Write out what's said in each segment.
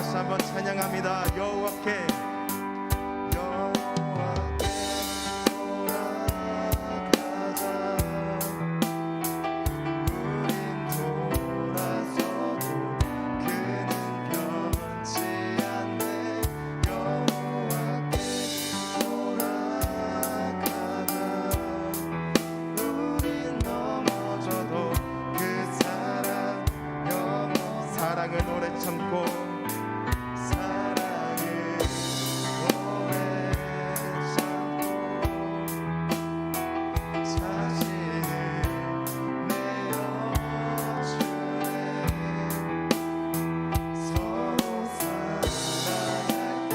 다시 한번 찬양합니다. 여호와께 사랑을 오래 참고 사랑을 오래 참고 자신을 내어주네 서로 사랑할 때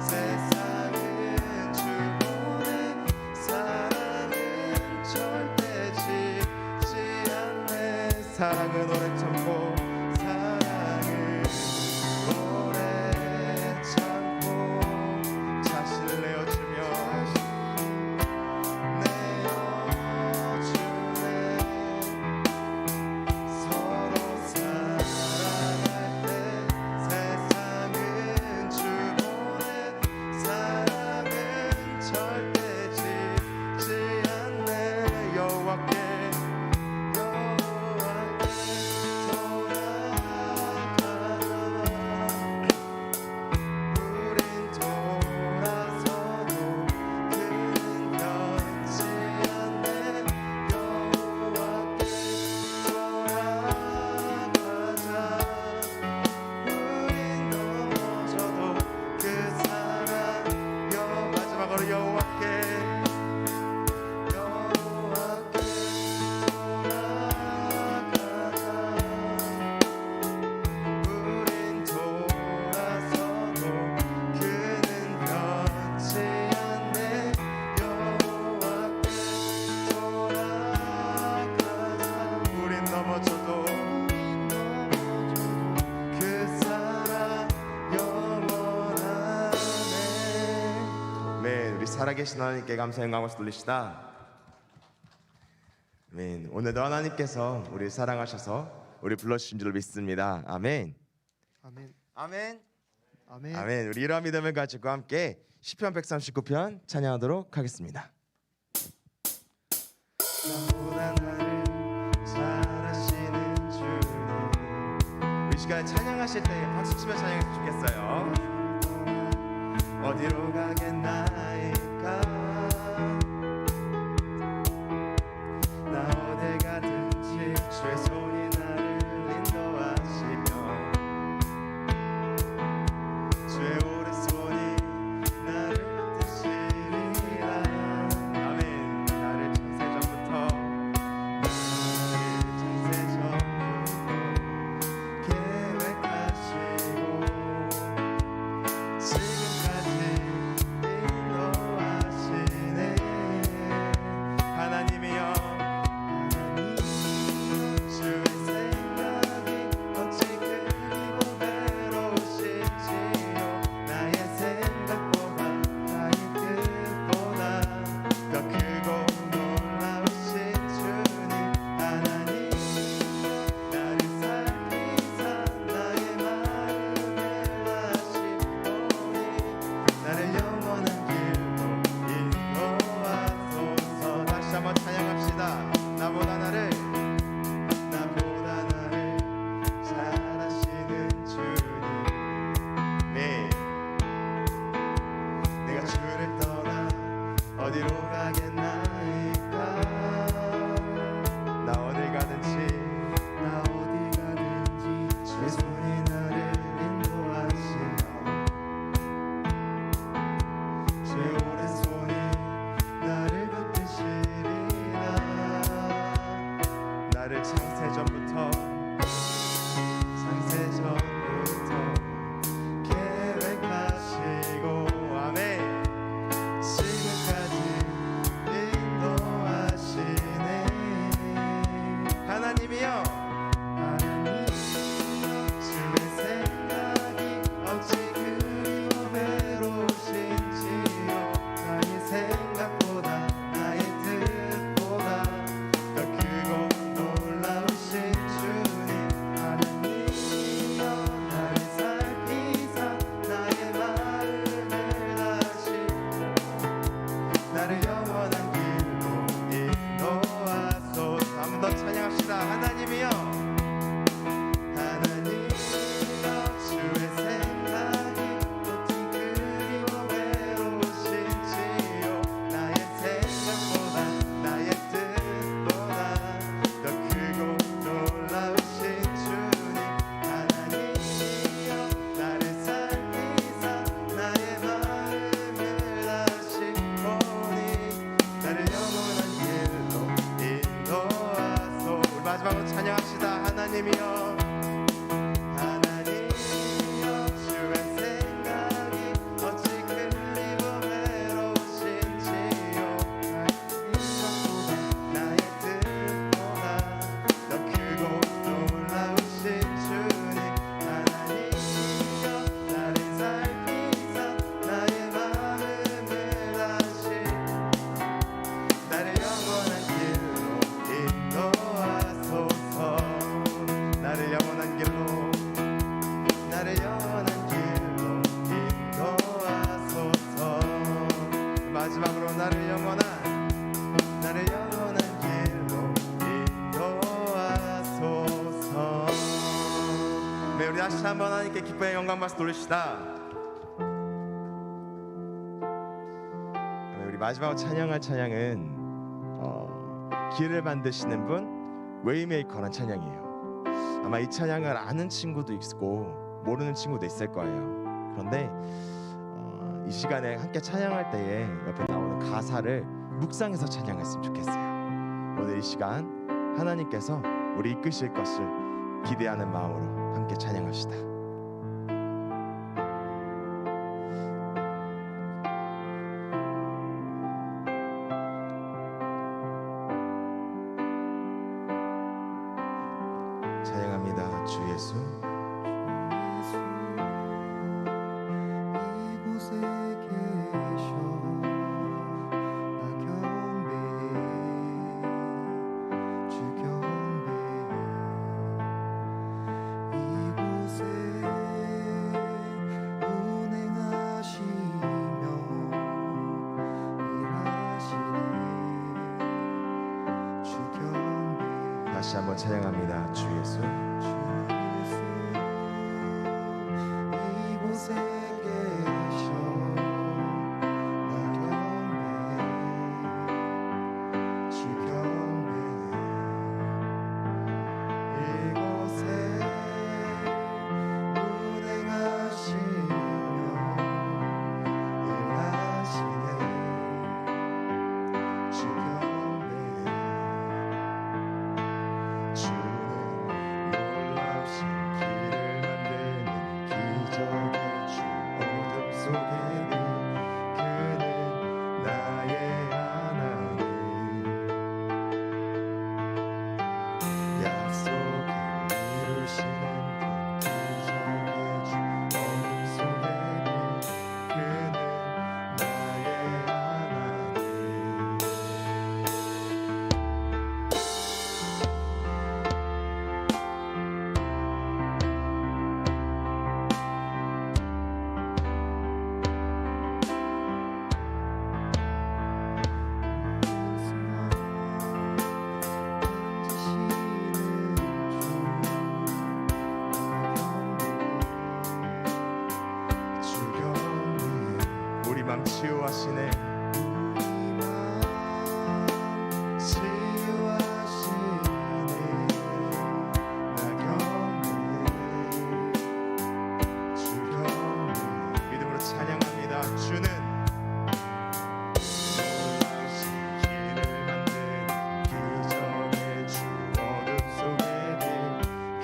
세상은 주보내 사랑은 절대 지지 않네 사랑은 오래 참고 살아계신 하나님께 감사 영광을 돌리시다. 아멘. 오늘도 하나님께서 우리를 사랑하셔서 우리 불러주신 줄 믿습니다. 아멘. 아멘. 아멘. 아멘. 아멘. 우리 이러한 믿음을 가지고 함께 시편 139편 찬양하도록 하겠습니다. 나보다 나를 잘하시는 주님. 이 시간 찬양하실 때 박수치며 찬양했으면 좋겠어요. 어디로 가겠나이까 나 어디 가든지 주의 손이 나를 인도하시며 주의 오른손이 나를 드시리라. 아멘. 나를 창세전부터 계획하시고 지금까지 인도하시 한번 하나님께 기쁨의 영광 박수 돌립시다. 우리 마지막으로 찬양할 찬양은 길을 만드시는 분 웨이메이커라는 찬양이에요. 아마 이 찬양을 아는 친구도 있고 모르는 친구도 있을 거예요. 그런데 이 시간에 함께 찬양할 때에 옆에 나오는 가사를 묵상해서 찬양했으면 좋겠어요. 오늘 이 시간 하나님께서 우리 이끄실 것을 기대하는 마음으로 함께 찬양합시다. 찬양합니다. 주 예수. 다시 한번 찬양합니다. 주 예수. 이곳에 계셔 나 경배해 주 경배해 이곳에 운행하시며 일하시네 주 경배해 치유하시네 나 경배해 주 경배해 믿음으로 찬양합니다. 주는 놀라우신 길을 만드는 기적의 주 어둠 속에 빛 그는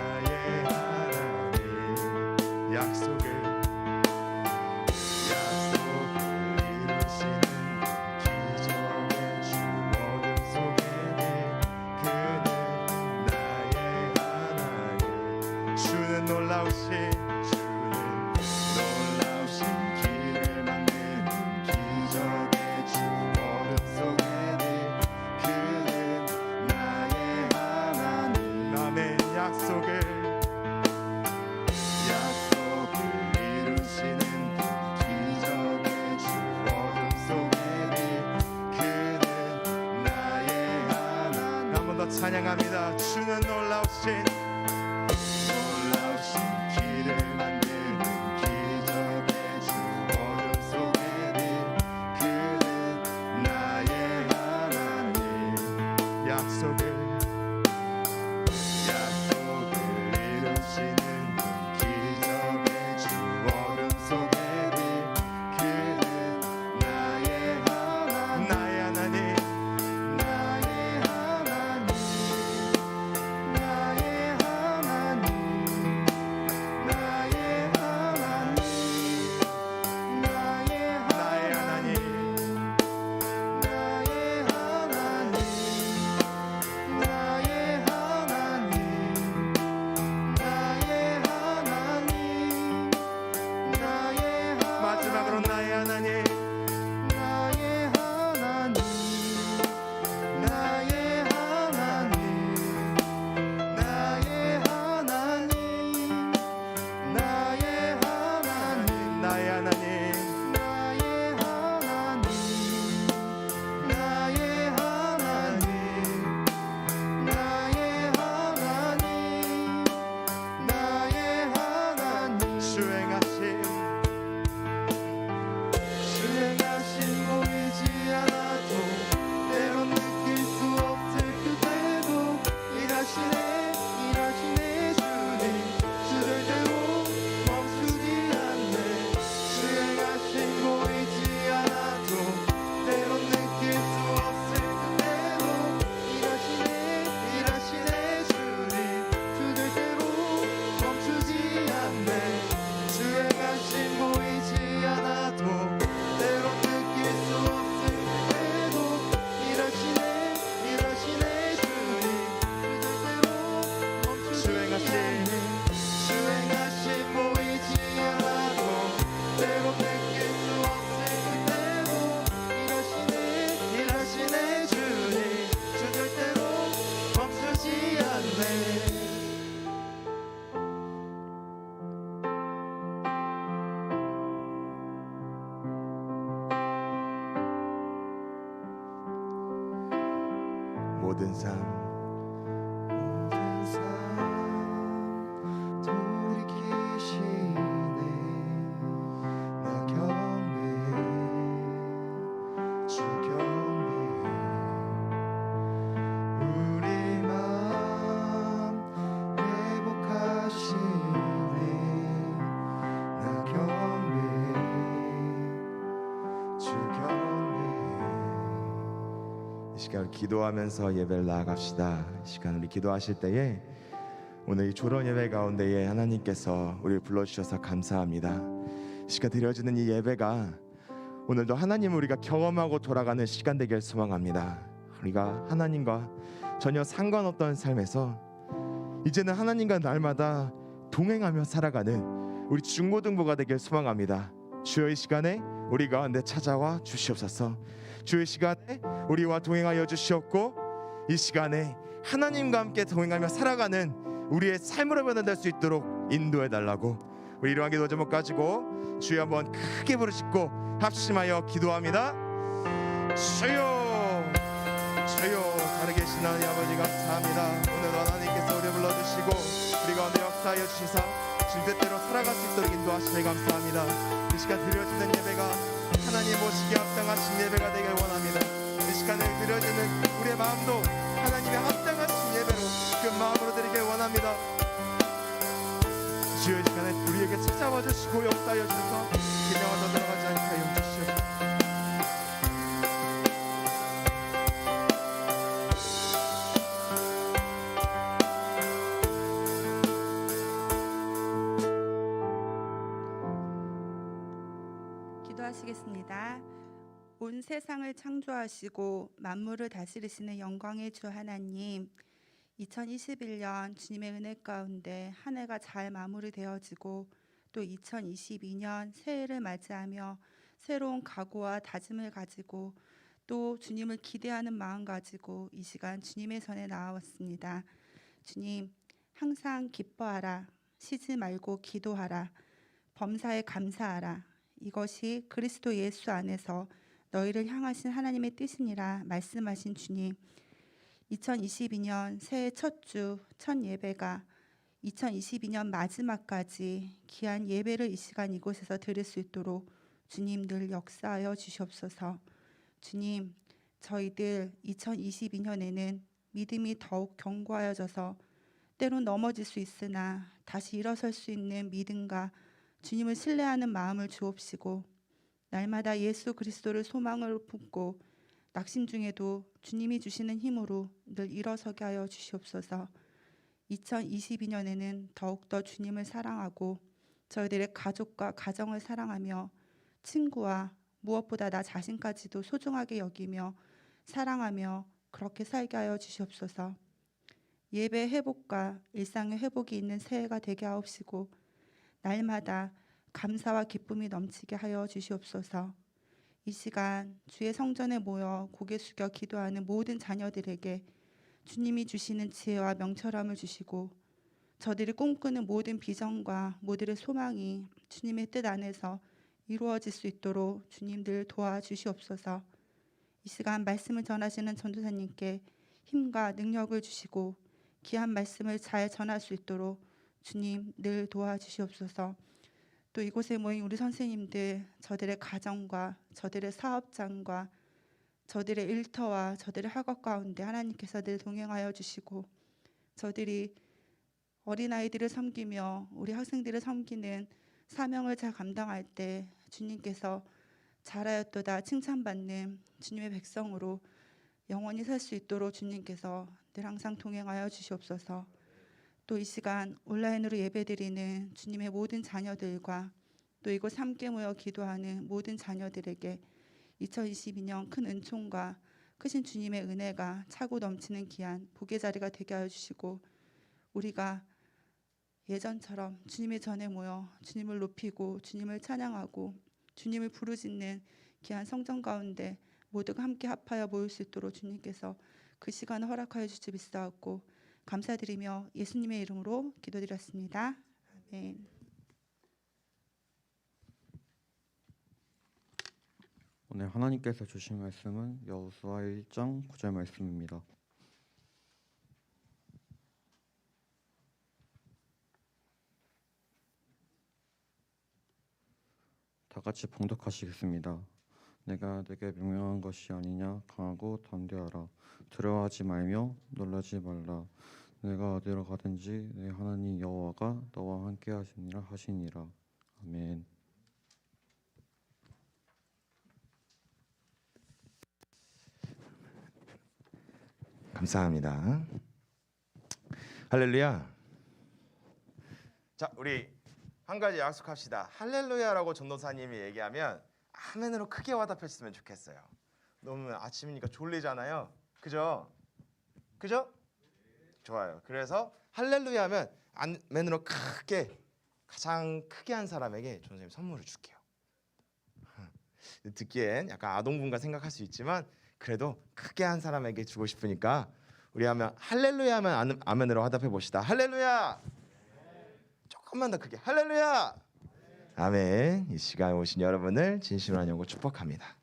나의 하나님 약속을 놀라우신 길을 만드는 기적의 주 어둠 속에 빛 그는 나의 하나님 아멘 약속을 이루시는 기적의 주 어둠 속에 빛 그는 나의 하나님 한 번 더 찬양합니다. 주는 놀라우신 길을 만드는 기적의 주 어둠 속에 빛 그는 나의 하나님 약속을 이루시는 기적의 주 어둠 속에 빛 그는 나의 하나님 나의 하나님 나의 하나님 나의 모든 삶 돌이키시네 나 경배 주 경배 우리 마음 회복하시네 나 경배 주 경배. 이 시간 기도하면서 예배를 나아갑시다. 이 시간 우리 기도하실 때에 오늘 이 조론 예배 가운데에 하나님께서 우리를 불러주셔서 감사합니다. 이 시간 드려지는 이 예배가 오늘도 하나님을 우리가 경험하고 돌아가는 시간 되길 소망합니다. 우리가 하나님과 전혀 상관없던 삶에서 이제는 하나님과 날마다 동행하며 살아가는 우리 중고등부가 되길 소망합니다. 주여 이 시간에 우리 가운데 찾아와 주시옵소서. 주의 시간에 우리와 동행하여 주시옵고 이 시간에 하나님과 함께 동행하며 살아가는 우리의 삶으로 변화될 수 있도록 인도해 달라고 우리 이러한 기도 제목 가지고 주여 한번 크게 부르짖고 합심하여 기도합니다. 주여 주여 살아계신 하나님 아버지 감사합니다. 오늘 하나님께서 우리를 불러주시고 우리 가운데 역사하여 주시사 주님 뜻대로 살아갈 수 있도록 인도하시네 감사합니다. 이 시간 드려지는 예배가 하나님 모시기에 합당하신 예배가 되길 원합니다. 이 시간에 드려지는 우리의 마음도 하나님의 합당하신 예배로 그 마음으로 드리길 원합니다. 주여 이 시간에 우리에게 찾아와 주시고 역사하여 주셔서 기명을 더 들어가지 않게 하여 주시옵소서. 기도하시겠습니다. 온 세상을 창조하시고 만물을 다스리시는 영광의 주 하나님, 2021년 주님의 은혜 가운데 한 해가 잘 마무리되어지고 또 2022년 새해를 맞이하며 새로운 각오와 다짐을 가지고 또 주님을 기대하는 마음 가지고 이 시간 주님의 전에 나왔습니다. 주님, 항상 기뻐하라, 쉬지 말고 기도하라, 범사에 감사하라. 이것이 그리스도 예수 안에서 너희를 향하신 하나님의 뜻이니라 말씀하신 주님, 2022년 새해 첫 주, 첫 예배가 2022년 마지막까지 귀한 예배를 이 시간 이곳에서 드릴 수 있도록 주님 늘 역사하여 주시옵소서. 주님, 저희들 2022년에는 믿음이 더욱 견고하여져서 때론 넘어질 수 있으나 다시 일어설 수 있는 믿음과 주님을 신뢰하는 마음을 주옵시고 날마다 예수 그리스도를 소망으로 품고 낙심 중에도 주님이 주시는 힘으로 늘 일어서게 하여 주시옵소서. 2022년에는 더욱더 주님을 사랑하고 저희들의 가족과 가정을 사랑하며 친구와 무엇보다 나 자신까지도 소중하게 여기며 사랑하며 그렇게 살게 하여 주시옵소서. 예배 회복과 일상의 회복이 있는 새해가 되게 하옵시고 날마다 감사와 기쁨이 넘치게 하여 주시옵소서. 이 시간 주의 성전에 모여 고개 숙여 기도하는 모든 자녀들에게 주님이 주시는 지혜와 명철함을 주시고 저들이 꿈꾸는 모든 비전과 모두의 소망이 주님의 뜻 안에서 이루어질 수 있도록 주님들 도와주시옵소서. 이 시간 말씀을 전하시는 전도사님께 힘과 능력을 주시고 귀한 말씀을 잘 전할 수 있도록 주님 늘 도와주시옵소서. 또 이곳에 모인 우리 선생님들, 저들의 가정과 저들의 사업장과 저들의 일터와 저들의 학업 가운데 하나님께서 늘 동행하여 주시고 저들이 어린아이들을 섬기며 우리 학생들을 섬기는 사명을 잘 감당할 때 주님께서 잘하였도다 칭찬받는 주님의 백성으로 영원히 살 수 있도록 주님께서 늘 항상 동행하여 주시옵소서. 또 이 시간 온라인으로 예배드리는 주님의 모든 자녀들과 또 이곳 함께 모여 기도하는 모든 자녀들에게 2022년 큰 은총과 크신 주님의 은혜가 차고 넘치는 귀한 복의 자리가 되게 하여 주시고 우리가 예전처럼 주님의 전에 모여 주님을 높이고 주님을 찬양하고 주님을 부르짖는 귀한 성전 가운데 모두가 함께 합하여 모일 수 있도록 주님께서 그 시간을 허락하여 주시 믿사옵고 감사드리며 예수님의 이름으로 기도드렸습니다. 아멘. 오늘 하나님께서 주신 말씀은 여호수아 1장 9절 말씀입니다. 다 같이 봉독하시겠습니다. 내가 내게 명령한 것이 아니냐. 강하고 담대하라. 두려워하지 말며 놀라지 말라. 내가 어디로 가든지 내 하나님 여호와가 너와 함께 하시니라. 아멘. 감사합니다. 할렐루야. 자, 우리 한 가지 약속합시다. 할렐루야라고 전도사님이 얘기하면 아멘으로 크게 와답했으면 좋겠어요. 너무 아침이니까 졸리잖아요. 그죠? 그죠? 좋아요. 그래서 할렐루야 하면 아멘으로 크게, 가장 크게 한 사람에게 전도사님 선물을 줄게요. 듣기엔 약간 아동분과 생각할 수 있지만 그래도 크게 한 사람에게 주고 싶으니까 우리 하면 할렐루야 하면 아멘으로 화답해 봅시다. 할렐루야. 조금만 더 크게 할렐루야. 아멘. 이 시간에 오신 여러분을 진심으로 환영하고 축복합니다.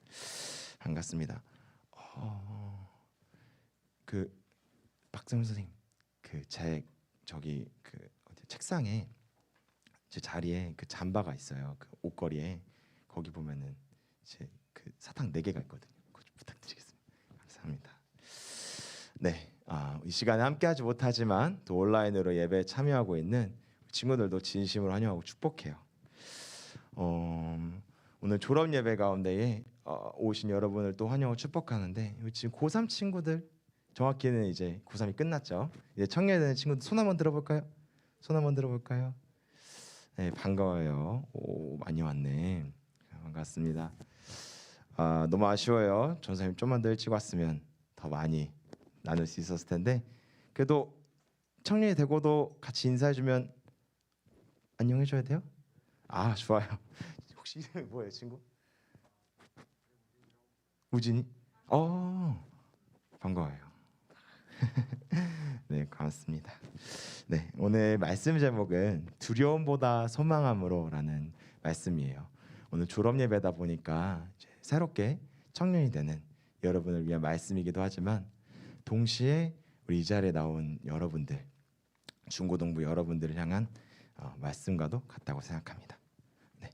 반갑습니다. 그 박정훈 선생님, 그 제 저기 그 어디 책상에 제 자리에 그 잠바가 있어요. 그 옷걸이에 거기 보면은 이제 그 사탕 4개가 있거든요. 그거 좀 부탁드리겠습니다. 감사합니다. 네, 이 시간에 함께하지 못하지만 또 온라인으로 예배에 참여하고 있는 친구들도 진심으로 환영하고 축복해요. 오늘 졸업 예배 가운데에 오신 여러분을 또 환영하고 축복하는데 지금 고3 친구들, 정확히는 이제 고3이 끝났죠. 이제 청년이 되는 친구들 손 한번 들어볼까요? 손 한번 들어볼까요? 네, 반가워요. 오, 많이 왔네. 반갑습니다. 너무 아쉬워요. 전사님 좀만 더 일찍 왔으면 더 많이 나눌 수 있었을 텐데 그래도 청년이 되고도 같이 인사해주면 안녕해줘야 돼요? 아, 좋아요. 혹시 이름이 뭐예요, 친구? 우진이? 반가워요. 네, 고맙습니다. 네, 오늘 말씀 제목은 두려움보다 소망함으로라는 말씀이에요. 오늘 졸업 예배다 보니까 이제 새롭게 청년이 되는 여러분을 위한 말씀이기도 하지만 동시에 우리 이 자리에 나온 여러분들, 중고등부 여러분들을 향한 말씀과도 같다고 생각합니다. 네.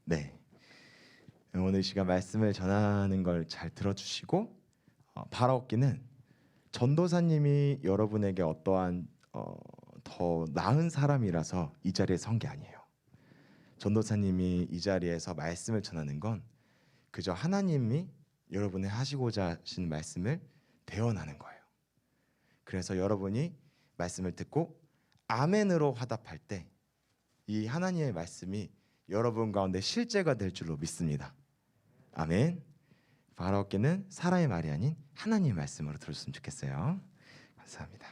네. 오늘 이 시간 말씀을 전하는 걸 잘 들어주시고 바라옵기는 전도사님이 여러분에게 어떠한 더 나은 사람이라서 이 자리에 선 게 아니에요. 전도사님이 이 자리에서 말씀을 전하는 건 그저 하나님이 여러분이 하시고자 하시는 말씀을 대언하는 거예요. 그래서 여러분이 말씀을 듣고 아멘으로 화답할 때 이 하나님의 말씀이 여러분 가운데 실제가 될 줄로 믿습니다. 아멘. 바라옵기는 사람의 말이 아닌 하나님의 말씀으로 들었으면 좋겠어요. 감사합니다.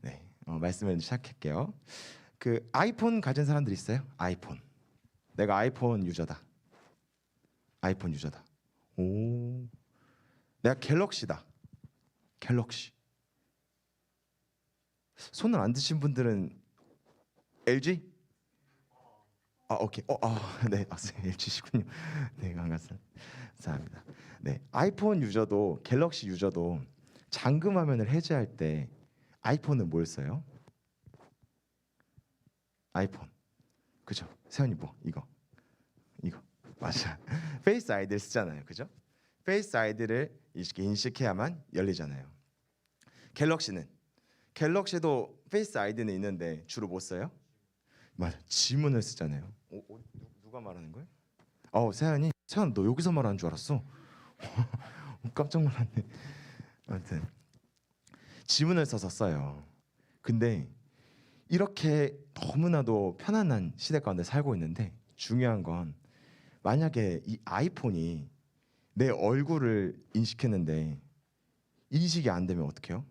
네, 말씀을 시작할게요. 그 아이폰 가진 사람들 있어요? 아이폰. 내가 아이폰 유저다. 아이폰 유저다. 오. 내가 갤럭시다. 갤럭시. 손을 안 드신 분들은 LG? 오케이. 네, LG시군요. 네, 반갑습니다. 감사합니다. 네, 아이폰 유저도 갤럭시 유저도 잠금 화면을 해제할 때 아이폰은 뭘 써요? 아이폰. 그죠? 세연이 뭐 이거 맞아. 페이스 아이디를 쓰잖아요. 그죠? 페이스 아이디를 인식해야만 열리잖아요. 갤럭시도 페이스 아이디는 있는데 주로 뭐 써요? 맞아, 지문을 쓰잖아요. 누가 말하는 거예요? 세연 너 여기서 말하는 줄 알았어. 깜짝 놀랐네. 아무튼 지문을 써서 써요. 근데 이렇게 너무나도 편안한 시대 가운데 살고 있는데 중요한 건 만약에 이 아이폰이 내 얼굴을 인식했는데 인식이 안 되면 어떡해요?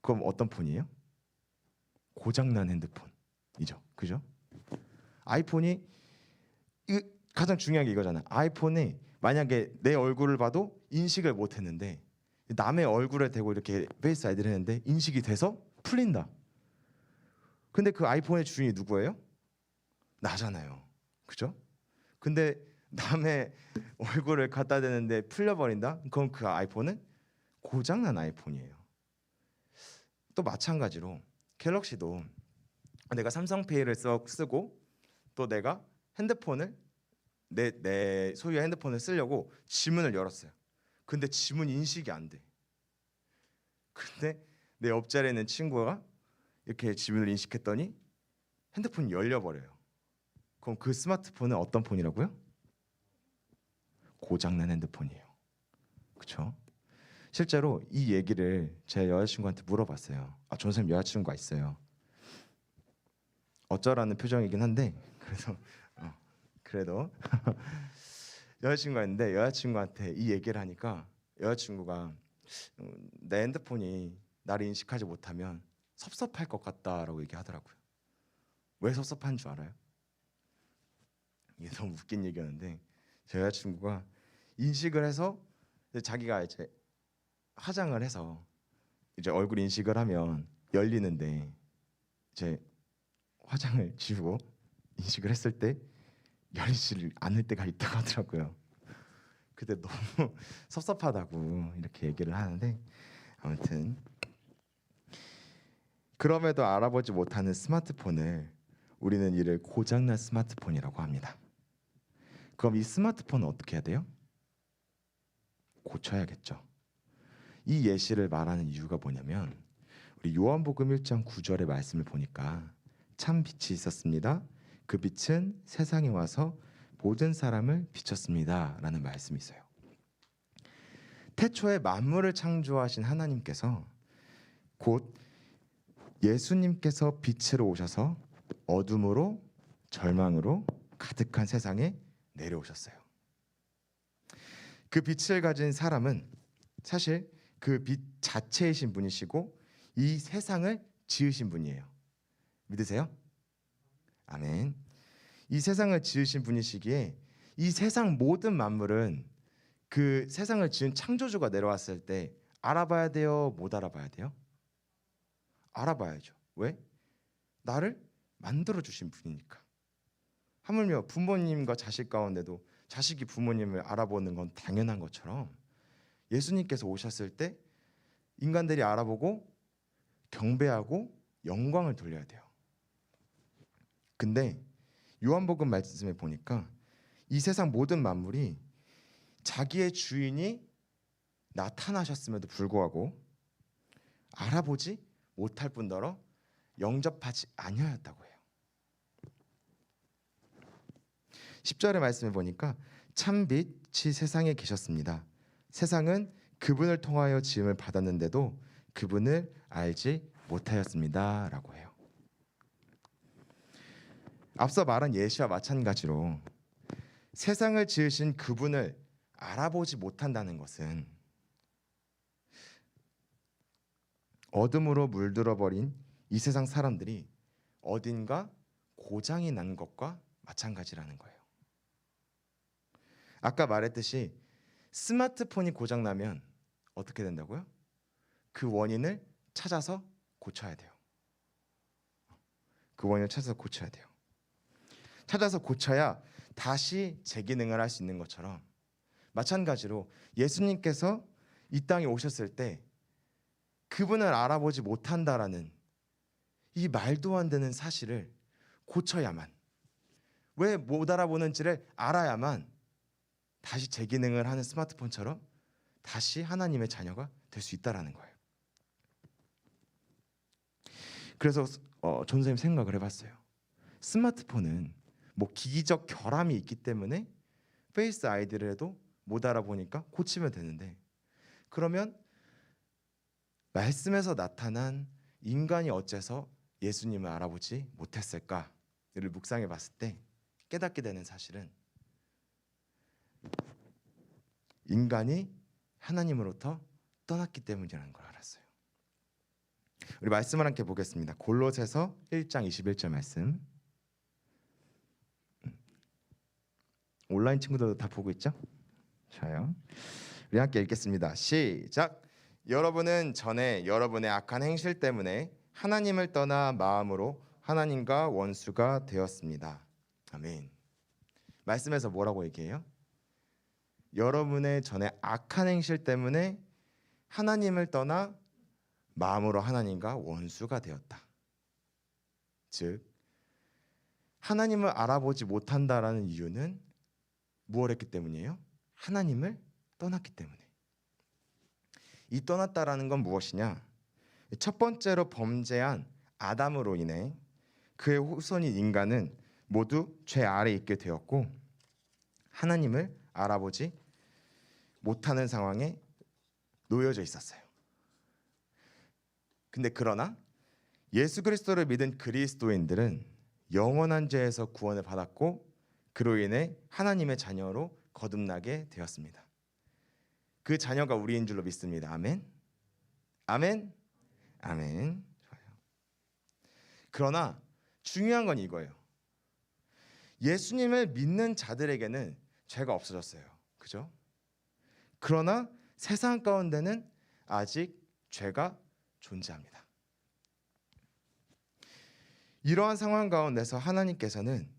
그럼 어떤 폰이에요? 고장난 핸드폰이죠. 그죠? 아이폰이 가장 중요한 게 이거잖아. 아이폰이 만약에 내 얼굴을 봐도 인식을 못 했는데 남의 얼굴에 대고 이렇게 페이스 아이디를 했는데 인식이 돼서 풀린다. 근데 그 아이폰의 주인이 누구예요? 나잖아요. 그죠? 근데 남의 얼굴을 갖다 대는데 풀려버린다? 그럼 그 아이폰은 고장난 아이폰이에요. 또 마찬가지로 갤럭시도 내가 삼성페이를 쓰고 또 내가 핸드폰을 내 소유의 핸드폰을 쓰려고 지문을 열었어요. 근데 지문 인식이 안 돼. 근데 내 옆자리에 있는 친구가 이렇게 지문을 인식했더니 핸드폰이 열려버려요. 그럼 그 스마트폰은 어떤 폰이라고요? 고장난 핸드폰이에요. 그렇죠? 실제로 이 얘기를 제 여자친구한테 물어봤어요. 전 선생님 여자친구가 있어요. 어쩌라는 표정이긴 한데 그래도 여자친구가 있는데 여자친구한테 이 얘기를 하니까 여자친구가 내 핸드폰이 나를 인식하지 못하면 섭섭할 것 같다라고 얘기하더라고요. 왜 섭섭한 줄 알아요? 이게 너무 웃긴 얘기였는데 제 여자친구가 인식을 해서 자기가 이제 화장을 해서 이제 얼굴 인식을 하면 열리는데 이제 화장을 지우고 인식을 했을 때 열리지 않을 때가 있다고 하더라고요. 근데 너무 섭섭하다고 이렇게 얘기를 하는데 아무튼 그럼에도 알아보지 못하는 스마트폰을 우리는 이를 고장난 스마트폰이라고 합니다. 그럼 이 스마트폰은 어떻게 해야 돼요? 고쳐야겠죠. 이 예시를 말하는 이유가 뭐냐면 우리 요한복음 1장 9절의 말씀을 보니까 참 빛이 있었습니다. 그 빛은 세상에 와서 모든 사람을 비췄습니다 라는 말씀이 있어요. 태초에 만물을 창조하신 하나님께서 곧 예수님께서 빛으로 오셔서 어둠으로 절망으로 가득한 세상에 내려오셨어요. 그 빛을 가진 사람은 사실 그 빛 자체이신 분이시고 이 세상을 지으신 분이에요. 믿으세요? 아멘. 이 세상을 지으신 분이시기에 이 세상 모든 만물은 그 세상을 지은 창조주가 내려왔을 때 알아봐야 돼요? 못 알아봐야 돼요? 알아봐야죠. 왜? 나를 만들어 주신 분이니까. 하물며 부모님과 자식 가운데도 자식이 부모님을 알아보는 건 당연한 것처럼 예수님께서 오셨을 때 인간들이 알아보고 경배하고 영광을 돌려야 돼요. 근데 요한복음 말씀에 보니까 이 세상 모든 만물이 자기의 주인이 나타나셨음에도 불구하고 알아보지 못할 뿐더러 영접하지 아니하였다고 해요. 10절의 말씀을 보니까 참 빛이 세상에 계셨습니다. 세상은 그분을 통하여 지음을 받았는데도 그분을 알지 못하였습니다 라고 해요. 앞서 말한 예시와 마찬가지로 세상을 지으신 그분을 알아보지 못한다는 것은 어둠으로 물들어 버린 이 세상 사람들이 어딘가 고장이 난 것과 마찬가지라는 거예요. 아까 말했듯이 스마트폰이 고장 나면 어떻게 된다고요? 그 원인을 찾아서 고쳐야 돼요. 그 원인을 찾아서 고쳐야 돼요. 찾아서 고쳐야 다시 재기능을 할 수 있는 것처럼 마찬가지로 예수님께서 이 땅에 오셨을 때 그분을 알아보지 못한다라는 이 말도 안 되는 사실을 고쳐야만, 왜 못 알아보는지를 알아야만 다시 재기능을 하는 스마트폰처럼 다시 하나님의 자녀가 될 수 있다라는 거예요. 그래서 전 선생님 생각을 해봤어요. 스마트폰은 뭐 기기적 결함이 있기 때문에 페이스 아이디를 해도 못 알아보니까 고치면 되는데, 그러면 말씀에서 나타난 인간이 어째서 예수님을 알아보지 못했을까를 묵상해 봤을 때 깨닫게 되는 사실은 인간이 하나님으로부터 떠났기 때문이라는 걸 알았어요. 우리 말씀을 함께 보겠습니다. 골로새서 1장 21절 말씀. 온라인 친구들도 다 보고 있죠? 좋아요. 우리 함께 읽겠습니다. 시작. 여러분은 전에 여러분의 악한 행실 때문에 하나님을 떠나 마음으로 하나님과 원수가 되었습니다. 아멘. 말씀에서 뭐라고 얘기해요? 여러분의 전에 악한 행실 때문에 하나님을 떠나 마음으로 하나님과 원수가 되었다. 즉 하나님을 알아보지 못한다라는 이유는 무엇을 했기 때문이에요? 하나님을 떠났기 때문에. 이 떠났다라는 건 무엇이냐? 첫 번째로 범죄한 아담으로 인해 그의 후손인 인간은 모두 죄 아래에 있게 되었고 하나님을 알아보지 못하는 상황에 놓여져 있었어요. 근데 그러나 예수 그리스도를 믿은 그리스도인들은 영원한 죄에서 구원을 받았고 그로 인해 하나님의 자녀로 거듭나게 되었습니다. 그 자녀가 우리인 줄로 믿습니다. 아멘. 아멘. 아멘. 좋아요. 그러나 중요한 건 이거예요. 예수님을 믿는 자들에게는 죄가 없어졌어요. 그죠? 그러나 세상 가운데는 아직 죄가 존재합니다. 이러한 상황 가운데서 하나님께서는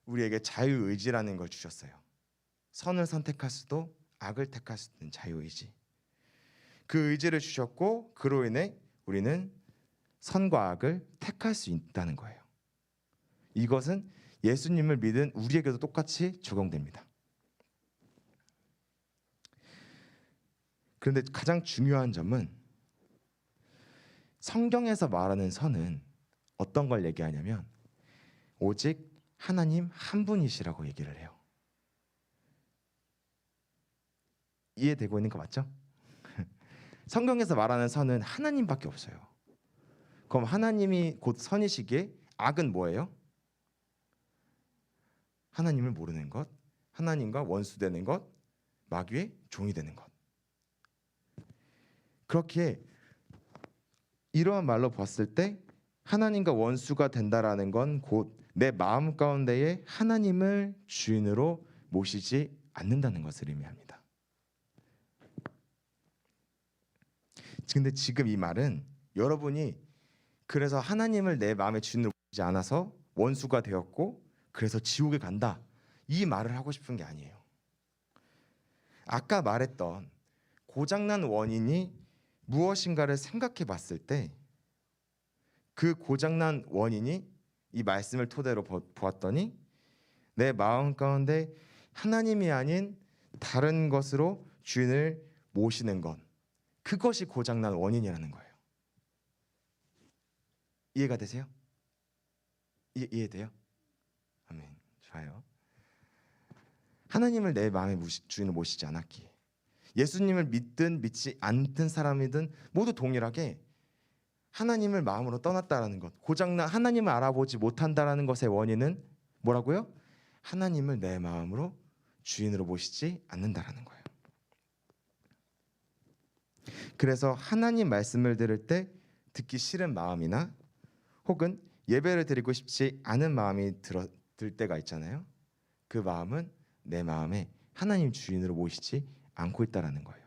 우리에게 자유의지라는 걸 주셨어요. 선을 선택할 수도 악을 택할 수도 있는 자유의지. 그 의지를 주셨고 그로 인해 우리는 선과 악을 택할 수 있다는 거예요. 이것은 예수님을 믿은 우리에게도 똑같이 적용됩니다. 그런데 가장 중요한 점은 성경에서 말하는 선은 어떤 걸 얘기하냐면 오직 하나님 한 분이시라고 얘기를 해요. 이해되고 있는 거 맞죠? 성경에서 말하는 선은 하나님밖에 없어요. 그럼 하나님이 곧 선이시기에 악은 뭐예요? 하나님을 모르는 것, 하나님과 원수되는 것, 마귀의 종이 되는 것. 그렇게 이러한 말로 봤을 때 하나님과 원수가 된다라는 건 곧 내 마음 가운데에 하나님을 주인으로 모시지 않는다는 것을 의미합니다. 근데 지금 이 말은 여러분이 그래서 하나님을 내 마음의 주인으로 모시지 않아서 원수가 되었고 그래서 지옥에 간다, 이 말을 하고 싶은 게 아니에요. 아까 말했던 고장난 원인이 무엇인가를 생각해 봤을 때 그 고장난 원인이 이 말씀을 토대로 보았더니 내 마음 가운데 하나님이 아닌 다른 것으로 주인을 모시는 것, 그것이 고장난 원인이라는 거예요. 이해가 되세요? 이해돼요? 아멘. 좋아요. 하나님을 내 마음의 주인을 모시지 않았기에 예수님을 믿든 믿지 않든 사람이든 모두 동일하게 하나님을 마음으로 떠났다라는 것, 고장난 하나님을 알아보지 못한다라는 것의 원인은 뭐라고요? 하나님을 내 마음으로 주인으로 모시지 않는다라는 거예요. 그래서 하나님 말씀을 들을 때 듣기 싫은 마음이나 혹은 예배를 드리고 싶지 않은 마음이 들 때가 있잖아요. 그 마음은 내 마음에 하나님 주인으로 모시지 않고 있다라는 거예요.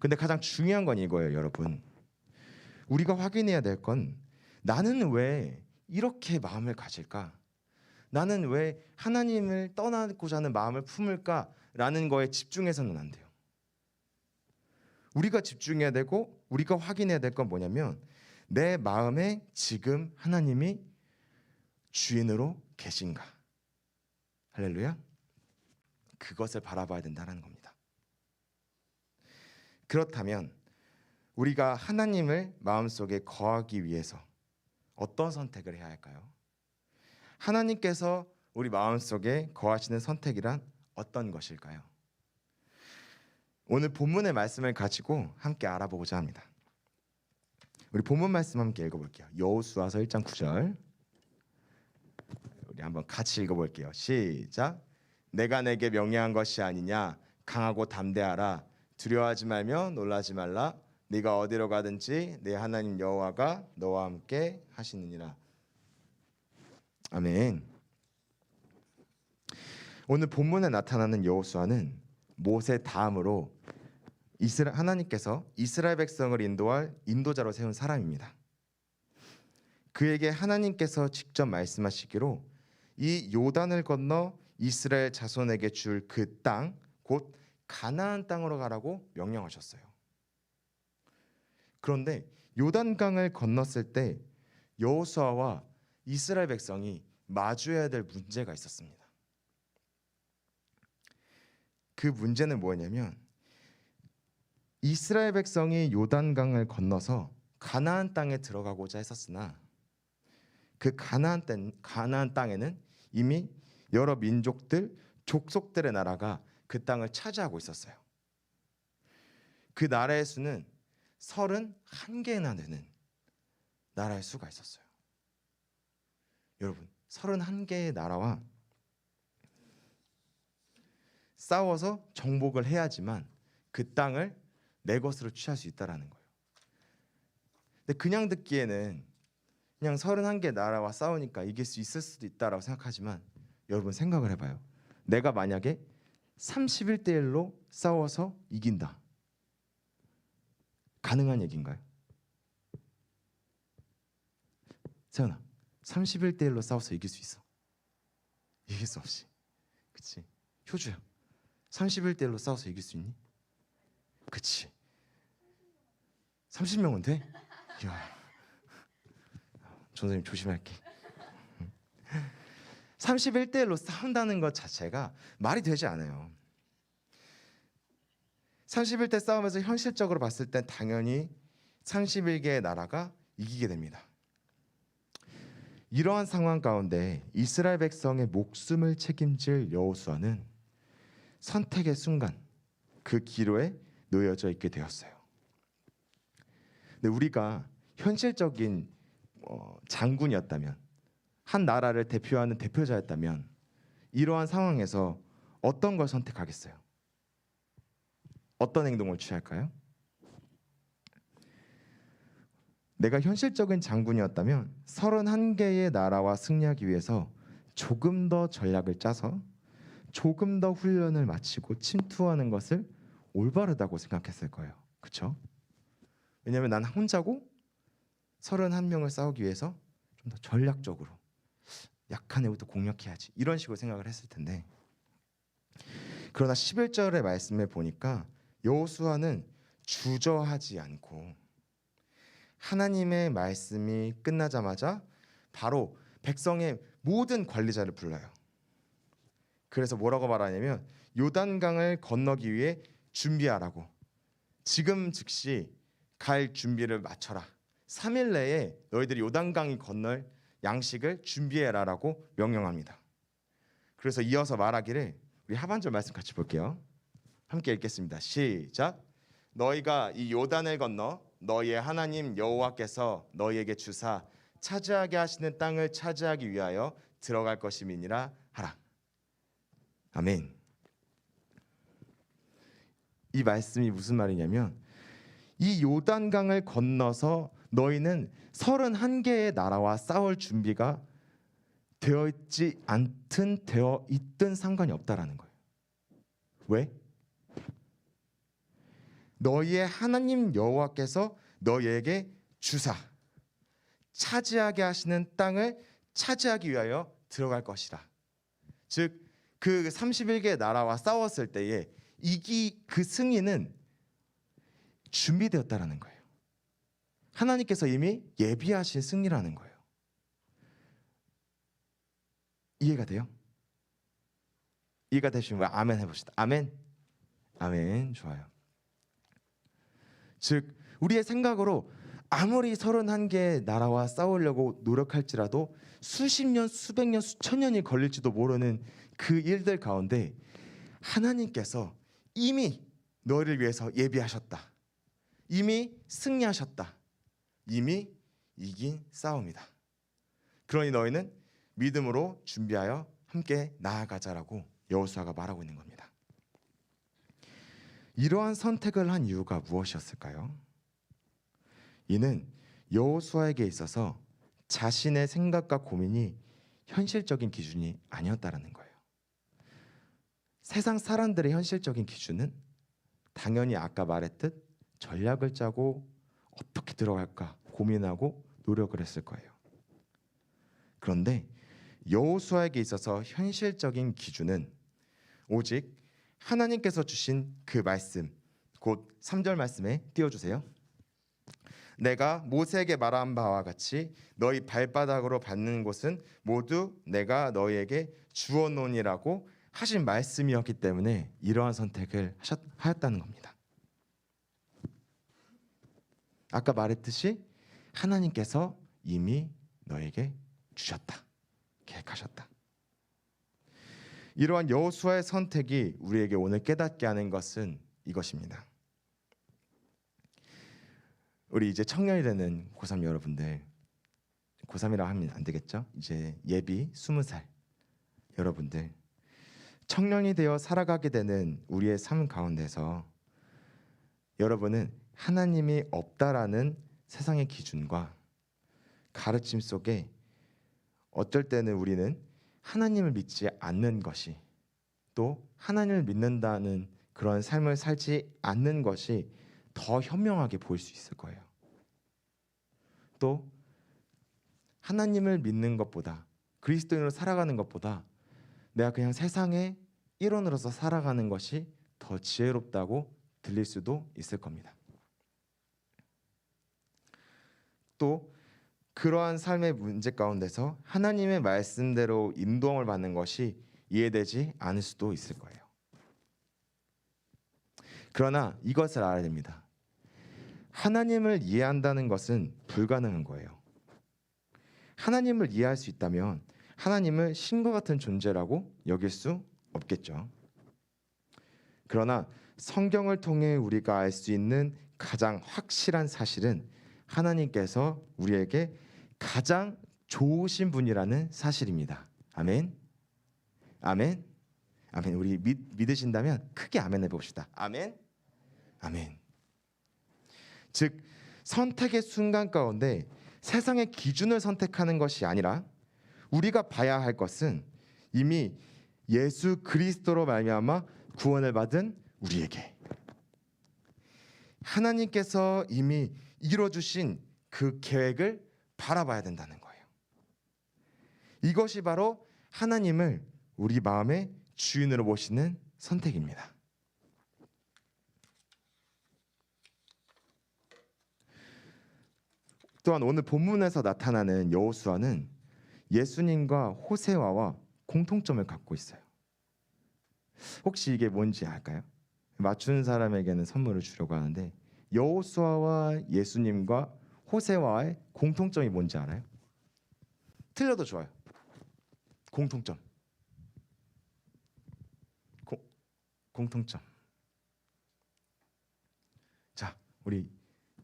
근데 가장 중요한 건 이거예요, 여러분. 우리가 확인해야 될 건 나는 왜 이렇게 마음을 가질까? 나는 왜 하나님을 떠나고자 하는 마음을 품을까라는 거에 집중해서는 안 돼요. 우리가 집중해야 되고 우리가 확인해야 될 건 뭐냐면 내 마음에 지금 하나님이 주인으로 계신가? 할렐루야. 그것을 바라봐야 된다는 겁니다. 그렇다면 우리가 하나님을 마음속에 거하기 위해서 어떤 선택을 해야 할까요? 하나님께서 우리 마음속에 거하시는 선택이란 어떤 것일까요? 오늘 본문의 말씀을 가지고 함께 알아보고자 합니다. 우리 본문 말씀 함께 읽어볼게요. 여호수아서 1장 9절. 우리 한번 같이 읽어볼게요. 시작. 내가 내게 명령한 것이 아니냐? 강하고 담대하라. 두려워하지 말며 놀라지 말라. 네가 어디로 가든지 내 하나님 여호와가 너와 함께 하시느니라. 아멘. 오늘 본문에 나타나는 여호수아는 모세 다음으로 하나님께서 이스라엘 백성을 인도할 인도자로 세운 사람입니다. 그에게 하나님께서 직접 말씀하시기로 이 요단을 건너 이스라엘 자손에게 줄 그 땅, 곧 가나안 땅으로 가라고 명령하셨어요. 그런데 요단강을 건넜을 때 여호수아와 이스라엘 백성이 마주해야 될 문제가 있었습니다. 그 문제는 뭐였냐면 이스라엘 백성이 요단강을 건너서 가나안 땅에 들어가고자 했었으나 그 가나안 땅에는 이미 여러 민족들, 족속들의 나라가 그 땅을 차지하고 있었어요. 그 나라의 수는 31개나 되는 나라의 수가 있었어요. 여러분, 31개의 나라와 싸워서 정복을 해야지만 그 땅을 내 것으로 취할 수 있다라는 거예요. 근데 그냥 듣기에는 그냥 31개 나라와 싸우니까 이길 수 있을 수도 있다라고 생각하지만 여러분 생각을 해봐요. 내가 만약에 31대 1로 싸워서 이긴다. 가능한 얘기인가요? 세연아, 31대 1로 싸워서 이길 수 있어? 이길 수 없이. 그치? 효주야, 31대 1로 싸워서 이길 수 있니? 그치? 30명은 돼? 이야, 전선생님 조심할게. 31대 1로 싸운다는 것 자체가 말이 되지 않아요. 31대 싸움에서 현실적으로 봤을 땐 당연히 31개의 나라가 이기게 됩니다. 이러한 상황 가운데 이스라엘 백성의 목숨을 책임질 여호수아는 선택의 순간 그 기로에 놓여져 있게 되었어요. 근데 우리가 현실적인 장군이었다면, 한 나라를 대표하는 대표자였다면 이러한 상황에서 어떤 걸 선택하겠어요? 어떤 행동을 취할까요? 내가 현실적인 장군이었다면 31개의 나라와 승리하기 위해서 조금 더 전략을 짜서 조금 더 훈련을 마치고 침투하는 것을 올바르다고 생각했을 거예요. 그렇죠? 왜냐하면 난 혼자고 31명을 싸우기 위해서 좀 더 전략적으로 약한 애부터 공략해야지, 이런 식으로 생각을 했을 텐데, 그러나 11절의 말씀에 보니까 여호수아는 주저하지 않고 하나님의 말씀이 끝나자마자 바로 백성의 모든 관리자를 불러요. 그래서 뭐라고 말하냐면 요단강을 건너기 위해 준비하라고, 지금 즉시 갈 준비를 마쳐라, 3일 내에 너희들이 요단강이 건널 양식을 준비해라라고 명령합니다. 그래서 이어서 말하기를, 우리 하반절 말씀 같이 볼게요. 함께 읽겠습니다. 시작. 너희가 이 요단을 건너 너희의 하나님 여호와께서 너희에게 주사 차지하게 하시는 땅을 차지하기 위하여 들어갈 것임이니라 하라. 아멘. 이 말씀이 무슨 말이냐면 이 요단강을 건너서 너희는 31개의 나라와 싸울 준비가 되어 있지 않든 되어 있든 상관이 없다라는 거예요. 왜? 너희의 하나님 여호와께서 너희에게 주사 차지하게 하시는 땅을 차지하기 위하여 들어갈 것이라. 즉 그 31개의 나라와 싸웠을 때에 그 승리는 준비되었다라는 거예요. 하나님께서 이미 예비하신 승리라는 거예요. 이해가 돼요? 이해가 되시면 아멘 해봅시다. 아멘. 아멘. 좋아요. 즉 우리의 생각으로 아무리 31개의 나라와 싸우려고 노력할지라도 수십 년, 수백 년, 수천 년이 걸릴지도 모르는 그 일들 가운데 하나님께서 이미 너희를 위해서 예비하셨다. 이미 승리하셨다. 이미 이긴 싸움이다. 그러니 너희는 믿음으로 준비하여 함께 나아가자라고 여호수아가 말하고 있는 겁니다. 이러한 선택을 한 이유가 무엇이었을까요? 이는 여호수아에게 있어서 자신의 생각과 고민이 현실적인 기준이 아니었다라는 거예요. 세상 사람들의 현실적인 기준은 당연히 아까 말했듯 전략을 짜고 어떻게 들어갈까 고민하고 노력을 했을 거예요. 그런데 여호수아에게 있어서 현실적인 기준은 오직 하나님께서 주신 그 말씀, 곧 3절 말씀에 띄워주세요. 내가 모세에게 말한 바와 같이 너희 발바닥으로 밟는 곳은 모두 내가 너희에게 주어놓으니라고 하신 말씀이었기 때문에 이러한 선택을 하였다는 겁니다. 아까 말했듯이 하나님께서 이미 너에게 주셨다, 계획하셨다. 이러한 여호수아의 선택이 우리에게 오늘 깨닫게 하는 것은 이것입니다. 우리 이제 청년이 되는 고3 여러분들, 고3이라 하면 안 되겠죠? 이제 예비 20살 여러분들, 청년이 되어 살아가게 되는 우리의 삶 가운데서 여러분은 하나님이 없다라는 세상의 기준과 가르침 속에 어떨 때는 우리는 하나님을 믿지 않는 것이, 또 하나님을 믿는다는 그런 삶을 살지 않는 것이 더 현명하게 보일 수 있을 거예요. 또 하나님을 믿는 것보다, 그리스도인으로 살아가는 것보다 내가 그냥 세상의 일원으로서 살아가는 것이 더 지혜롭다고 들릴 수도 있을 겁니다. 또 그러한 삶의 문제 가운데서 하나님의 말씀대로 인도함을 받는 것이 이해되지 않을 수도 있을 거예요. 그러나 이것을 알아야 됩니다. 하나님을 이해한다는 것은 불가능한 거예요. 하나님을 이해할 수 있다면 하나님을 신과 같은 존재라고 여길 수 없겠죠. 그러나 성경을 통해 우리가 알 수 있는 가장 확실한 사실은 하나님께서 우리에게 가장 좋으신 분이라는 사실입니다. 아멘. 아멘. 아멘. 우리 믿으신다면 크게 아멘 해봅시다. 아멘. 아멘. 즉 선택의 순간 가운데 세상의 기준을 선택하는 것이 아니라 우리가 봐야 할 것은 이미 예수 그리스도로 말미암아 구원을 받은 우리에게 하나님께서 이미 이뤄주신 그 계획을 바라봐야 된다는 거예요. 이것이 바로 하나님을 우리 마음의 주인으로 모시는 선택입니다. 또한 오늘 본문에서 나타나는 여호수아는 예수님과 호세아와 공통점을 갖고 있어요. 혹시 이게 뭔지 알까요? 맞추는 사람에게는 선물을 주려고 하는데 여호수아와 예수님과 호세아의 공통점이 뭔지 알아요? 틀려도 좋아요. 공통점. 공통점. 자, 우리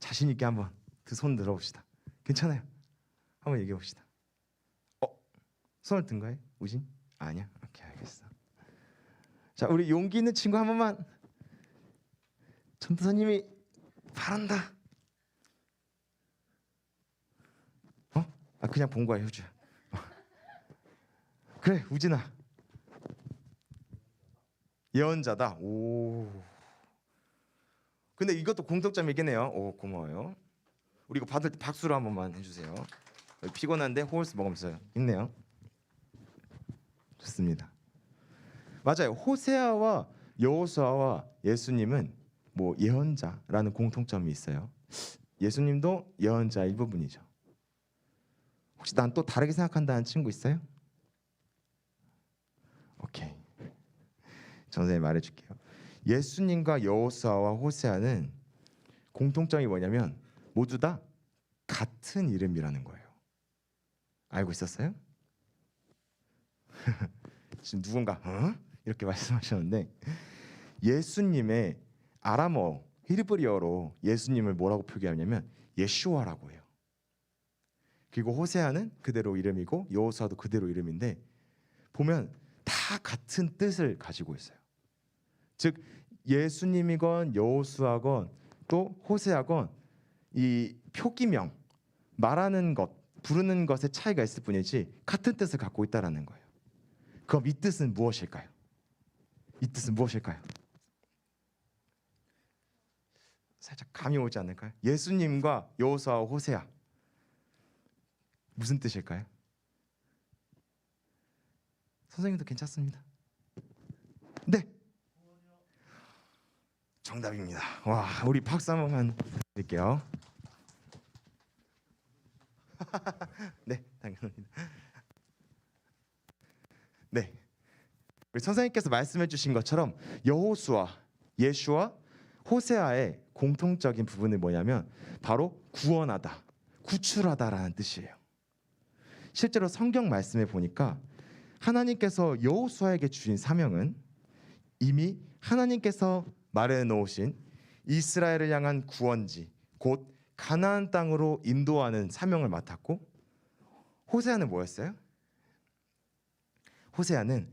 자신 있게 한번 그 손 들어봅시다. 괜찮아요. 한번 얘기해 봅시다. 손을 든 거예요? 우진? 아니야. 오케이, 알겠어. 자, 우리 용기 있는 친구 한 번만. 전도사님이 바란다. 그냥 본 거야, 효주야. 그래, 우진아. 예언자다. 오. 근데 이것도 공통점이긴 해요. 오, 고마워요. 우리 이거 받을 때 박수로 한 번만 해주세요. 피곤한데 호흡스 먹으면서 힘내요. 좋습니다. 맞아요. 호세아와 여호수아와 예수님은 뭐 예언자라는 공통점이 있어요. 예수님도 예언자 일부분이죠. 혹시 난 또 다르게 생각한다는 친구 있어요? 오케이. 선생님 말해줄게요. 예수님과 여호수아와 호세아는 공통점이 뭐냐면 모두 다 같은 이름이라는 거예요. 알고 있었어요? 지금 누군가 이렇게 말씀하셨는데 예수님의 아람어 히브리어로 예수님을 뭐라고 표기하냐면 예슈아라고 해요. 그리고 호세아는 그대로 이름이고 여호수아도 그대로 이름인데 보면 다 같은 뜻을 가지고 있어요. 즉 예수님이건 여호수아건 또 호세아건 이 표기명 말하는 것 부르는 것에 차이가 있을 뿐이지 같은 뜻을 갖고 있다라는 거예요. 그럼 이 뜻은 무엇일까요? 이 뜻은 무엇일까요? 살짝 감이 오지 않을까요? 예수님과 여호수아와 호세아 무슨 뜻일까요? 선생님도 괜찮습니다. 네, 정답입니다. 와, 우리 박수 한 번만 드릴게요. 네, 당연합니다. 네, 우리 선생님께서 말씀해 주신 것처럼 여호수아, 예수와 호세아의 공통적인 부분이 뭐냐면 바로 구원하다, 구출하다라는 뜻이에요. 실제로 성경 말씀에 보니까 하나님께서 여호수아에게 주신 사명은 이미 하나님께서 마련해 놓으신 이스라엘을 향한 구원지, 곧 가나안 땅으로 인도하는 사명을 맡았고, 호세아는 뭐였어요? 호세아는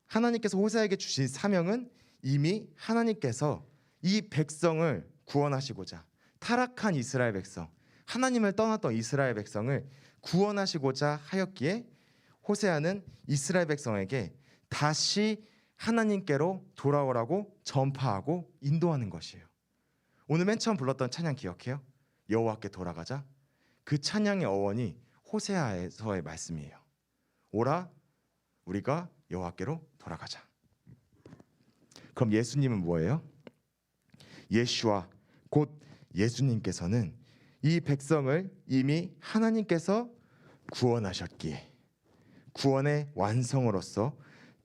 하나님께서 호세아에게 주신 사명은 이미 하나님께서 이 백성을 구원하시고자, 타락한 이스라엘 백성, 하나님을 떠났던 이스라엘 백성을 구원하시고자 하였기에 호세아는 이스라엘 백성에게 다시 하나님께로 돌아오라고 전파하고 인도하는 것이에요. 오늘 맨 처음 불렀던 찬양 기억해요? 여호와께 돌아가자. 그 찬양의 어원이 호세아에서의 말씀이에요. 오라 우리가 여호와께로 돌아가자. 그럼 예수님은 뭐예요? 예수와 곧 예수님께서는 이 백성을 이미 하나님께서 구원하셨기에 구원의 완성으로서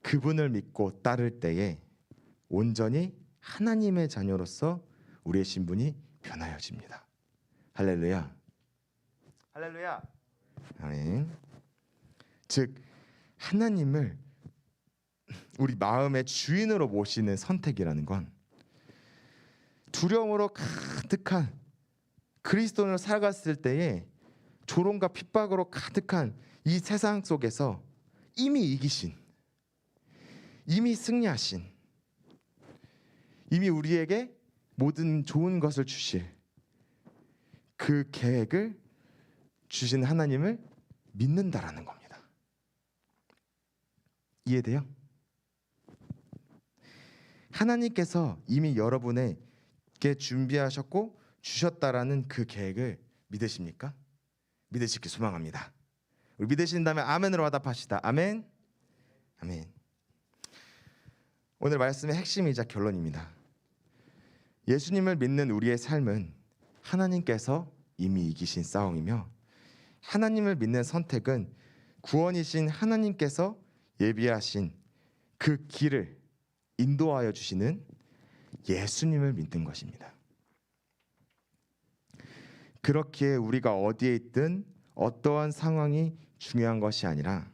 그분을 믿고 따를 때에 온전히 하나님의 자녀로서 우리의 신분이 변하여집니다. 할렐루야. 할렐루야. 아멘. 즉 하나님을 우리 마음의 주인으로 모시는 선택이라는 건 두려움으로 가득한 그리스도인으로 살아갔을 때에 조롱과 핍박으로 가득한 이 세상 속에서 이미 이기신, 이미 승리하신, 이미 우리에게 모든 좋은 것을 주실 그 계획을 주신 하나님을 믿는다라는 겁니다. 이해돼요? 하나님께서 이미 여러분에게 준비하셨고 주셨다라는 그 계획을 믿으십니까? 믿으시길 소망합니다. 우리 믿으신다면 아멘으로 화답하시다. 아멘. 아멘. 오늘 말씀의 핵심이자 결론입니다. 예수님을 믿는 우리의 삶은 하나님께서 이미 이기신 싸움이며 하나님을 믿는 선택은 구원이신 하나님께서 예비하신 그 길을 인도하여 주시는 예수님을 믿는 것입니다. 그렇기에 우리가 어디에 있든 어떠한 상황이 중요한 것이 아니라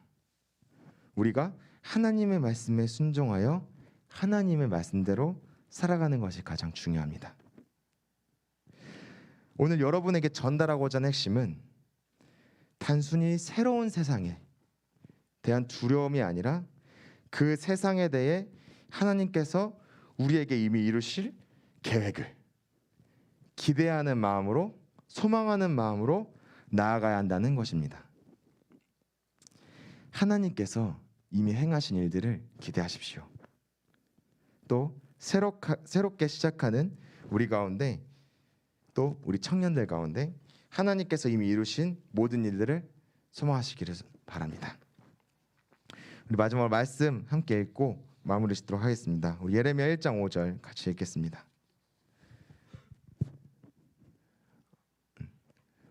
우리가 하나님의 말씀에 순종하여 하나님의 말씀대로 살아가는 것이 가장 중요합니다. 오늘 여러분에게 전달하고자 하는 핵심은 단순히 새로운 세상에 대한 두려움이 아니라 그 세상에 대해 하나님께서 우리에게 이미 이루실 계획을 기대하는 마음으로, 소망하는 마음으로 나아가야 한다는 것입니다. 하나님께서 이미 행하신 일들을 기대하십시오. 또 새롭게 시작하는 우리 가운데, 또 우리 청년들 가운데 하나님께서 이미 이루신 모든 일들을 소망하시기를 바랍니다. 우리 마지막으로 말씀 함께 읽고 마무리 짓도록 하겠습니다. 우리 예레미야 1장 5절 같이 읽겠습니다.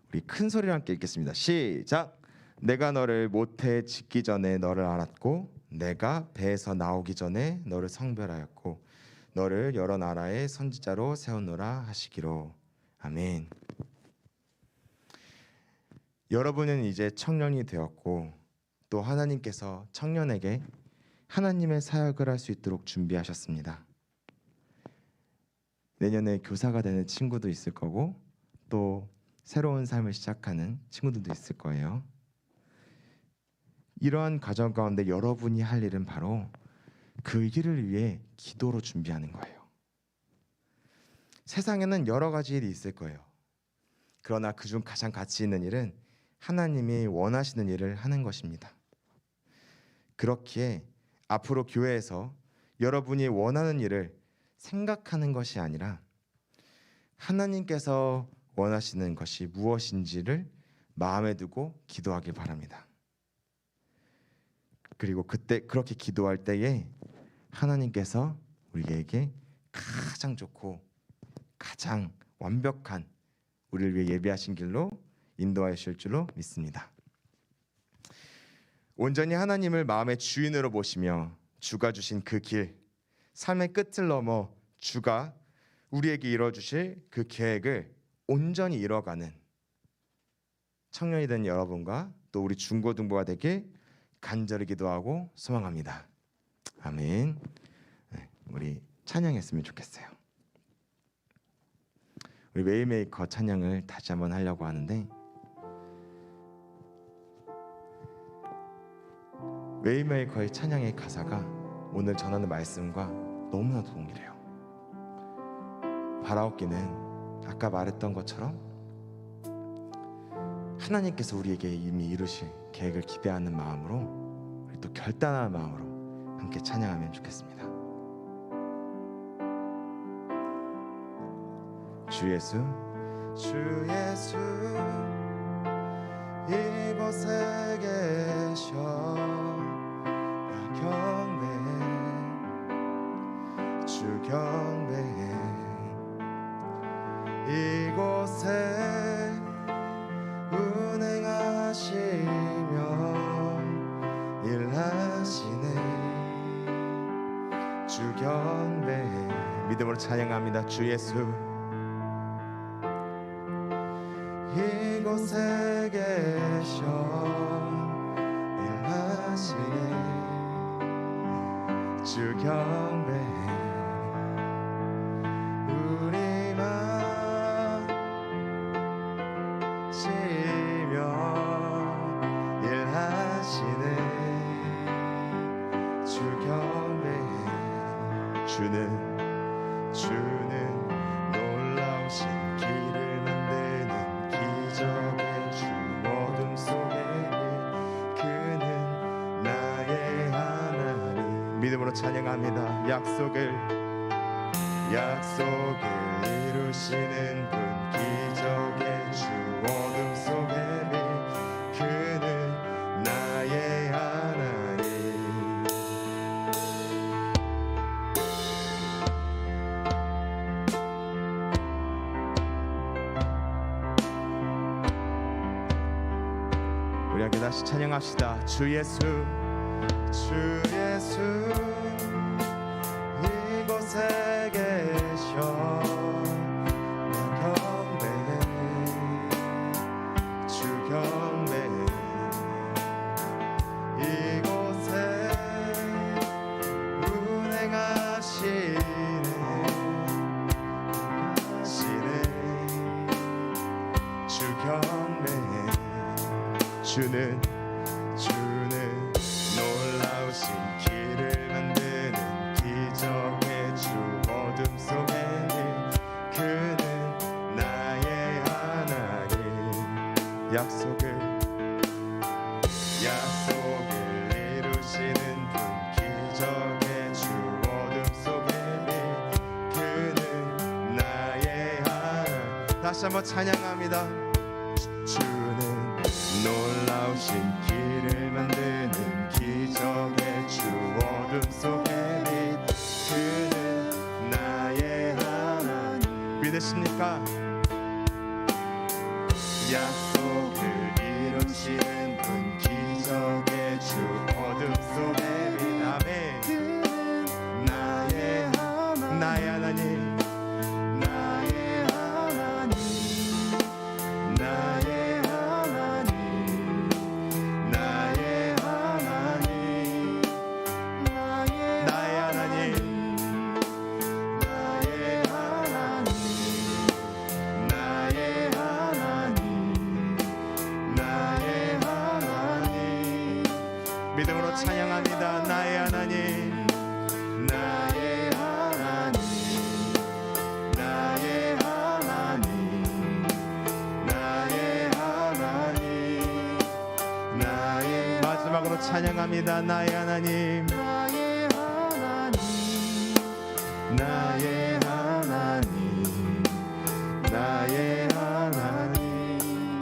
우리 큰 소리로 함께 읽겠습니다. 시작. 내가 너를 모태에 짓기 전에 너를 알았고 내가 배에서 나오기 전에 너를 성별하였고 너를 여러 나라의 선지자로 세웠노라 하시기로. 아멘. 여러분은 이제 청년이 되었고 또 하나님께서 청년에게 하나님의 사역을 할 수 있도록 준비하셨습니다. 내년에 교사가 되는 친구도 있을 거고 또 새로운 삶을 시작하는 친구들도 있을 거예요. 이러한 과정 가운데 여러분이 할 일은 바로 그 일을 위해 기도로 준비하는 거예요. 세상에는 여러 가지 일이 있을 거예요. 그러나 그중 가장 가치 있는 일은 하나님이 원하시는 일을 하는 것입니다. 그렇기에 앞으로 교회에서 여러분이 원하는 일을 생각하는 것이 아니라 하나님께서 원하시는 것이 무엇인지를 마음에 두고 기도하길 바랍니다. 그리고 그때 그렇게 기도할 때에 하나님께서 우리에게 가장 좋고 가장 완벽한 우리를 위해 예비하신 길로 인도하실 줄로 믿습니다. 온전히 하나님을 마음의 주인으로 모시며 주가 주신 그 길, 삶의 끝을 넘어 주가 우리에게 이뤄주실 그 계획을 온전히 이뤄가는 청년이 된 여러분과 또 우리 중고등부가 되길 간절히 기도하고 소망합니다. 아멘. 우리 찬양했으면 좋겠어요. 우리 웨이메이커 찬양을 다시 한번 하려고 하는데, 웨이메이커의 찬양의 가사가 오늘 전하는 말씀과 너무나도 동일해요. 바라옵기는 아까 말했던 것처럼 하나님께서 우리에게 이미 이루실 계획을 기대하는 마음으로, 우리 또 결단하는 마음으로 함께 찬양하면 좋겠습니다. 주 예수, 주 예수, 이곳에 계셔 나 경배해, 주 경배해. 이곳에 운행하시며 일하시네, 주 경배해. 믿음으로 찬양합니다. 주 예수, 이곳에 계셔 일하시네, 주 경배해. 우리만 시며 일하시네, 주 경배해. 주는 놀라우신 길을 만드는 기적의 주, 어둠 속에 그는 나의 하나님. 믿음으로 찬양합니다. 약속을 이루시는 분, 기적의 주, 어둠 속에 그는 나의 하나님. 우리 함께 다시 찬양합시다. 주 예수, 주 예수, 이곳에 계셔 나 경배해, 주 경배해. 이곳에 운행하시네, 주 경배해. 주는 놀라우신 길을 만드는 기적의 주, 어둠 속에 그는 나의 하나님. 약속을 이루시는 분, 기적의 주, 어둠 속에 그는 나의 하나님. 다시 한번 찬양합니다. 주는 놀라우신 길을 만드는 기적의 주, 어둠 속에 그는 나의 하나님. 믿으십니까? 약속을 이루시는 분, 기적의 주, 어둠 속에 아멘. 나의 하나님, 나의 하나님, 나의 하나님, 나의 하나님, 나의 하나님, 나의 하나님, 나의 하나님, 나의 하나님, 나의 하나님. 믿음으로 찬양합니다. 나의 하나님, 나의 하나님, 나의 하나님, 나의 하나님, 나의. 마지막으로 찬양합니다. 나의 하나님, 나의 하나님, 나의 하나님, 나의 하나님,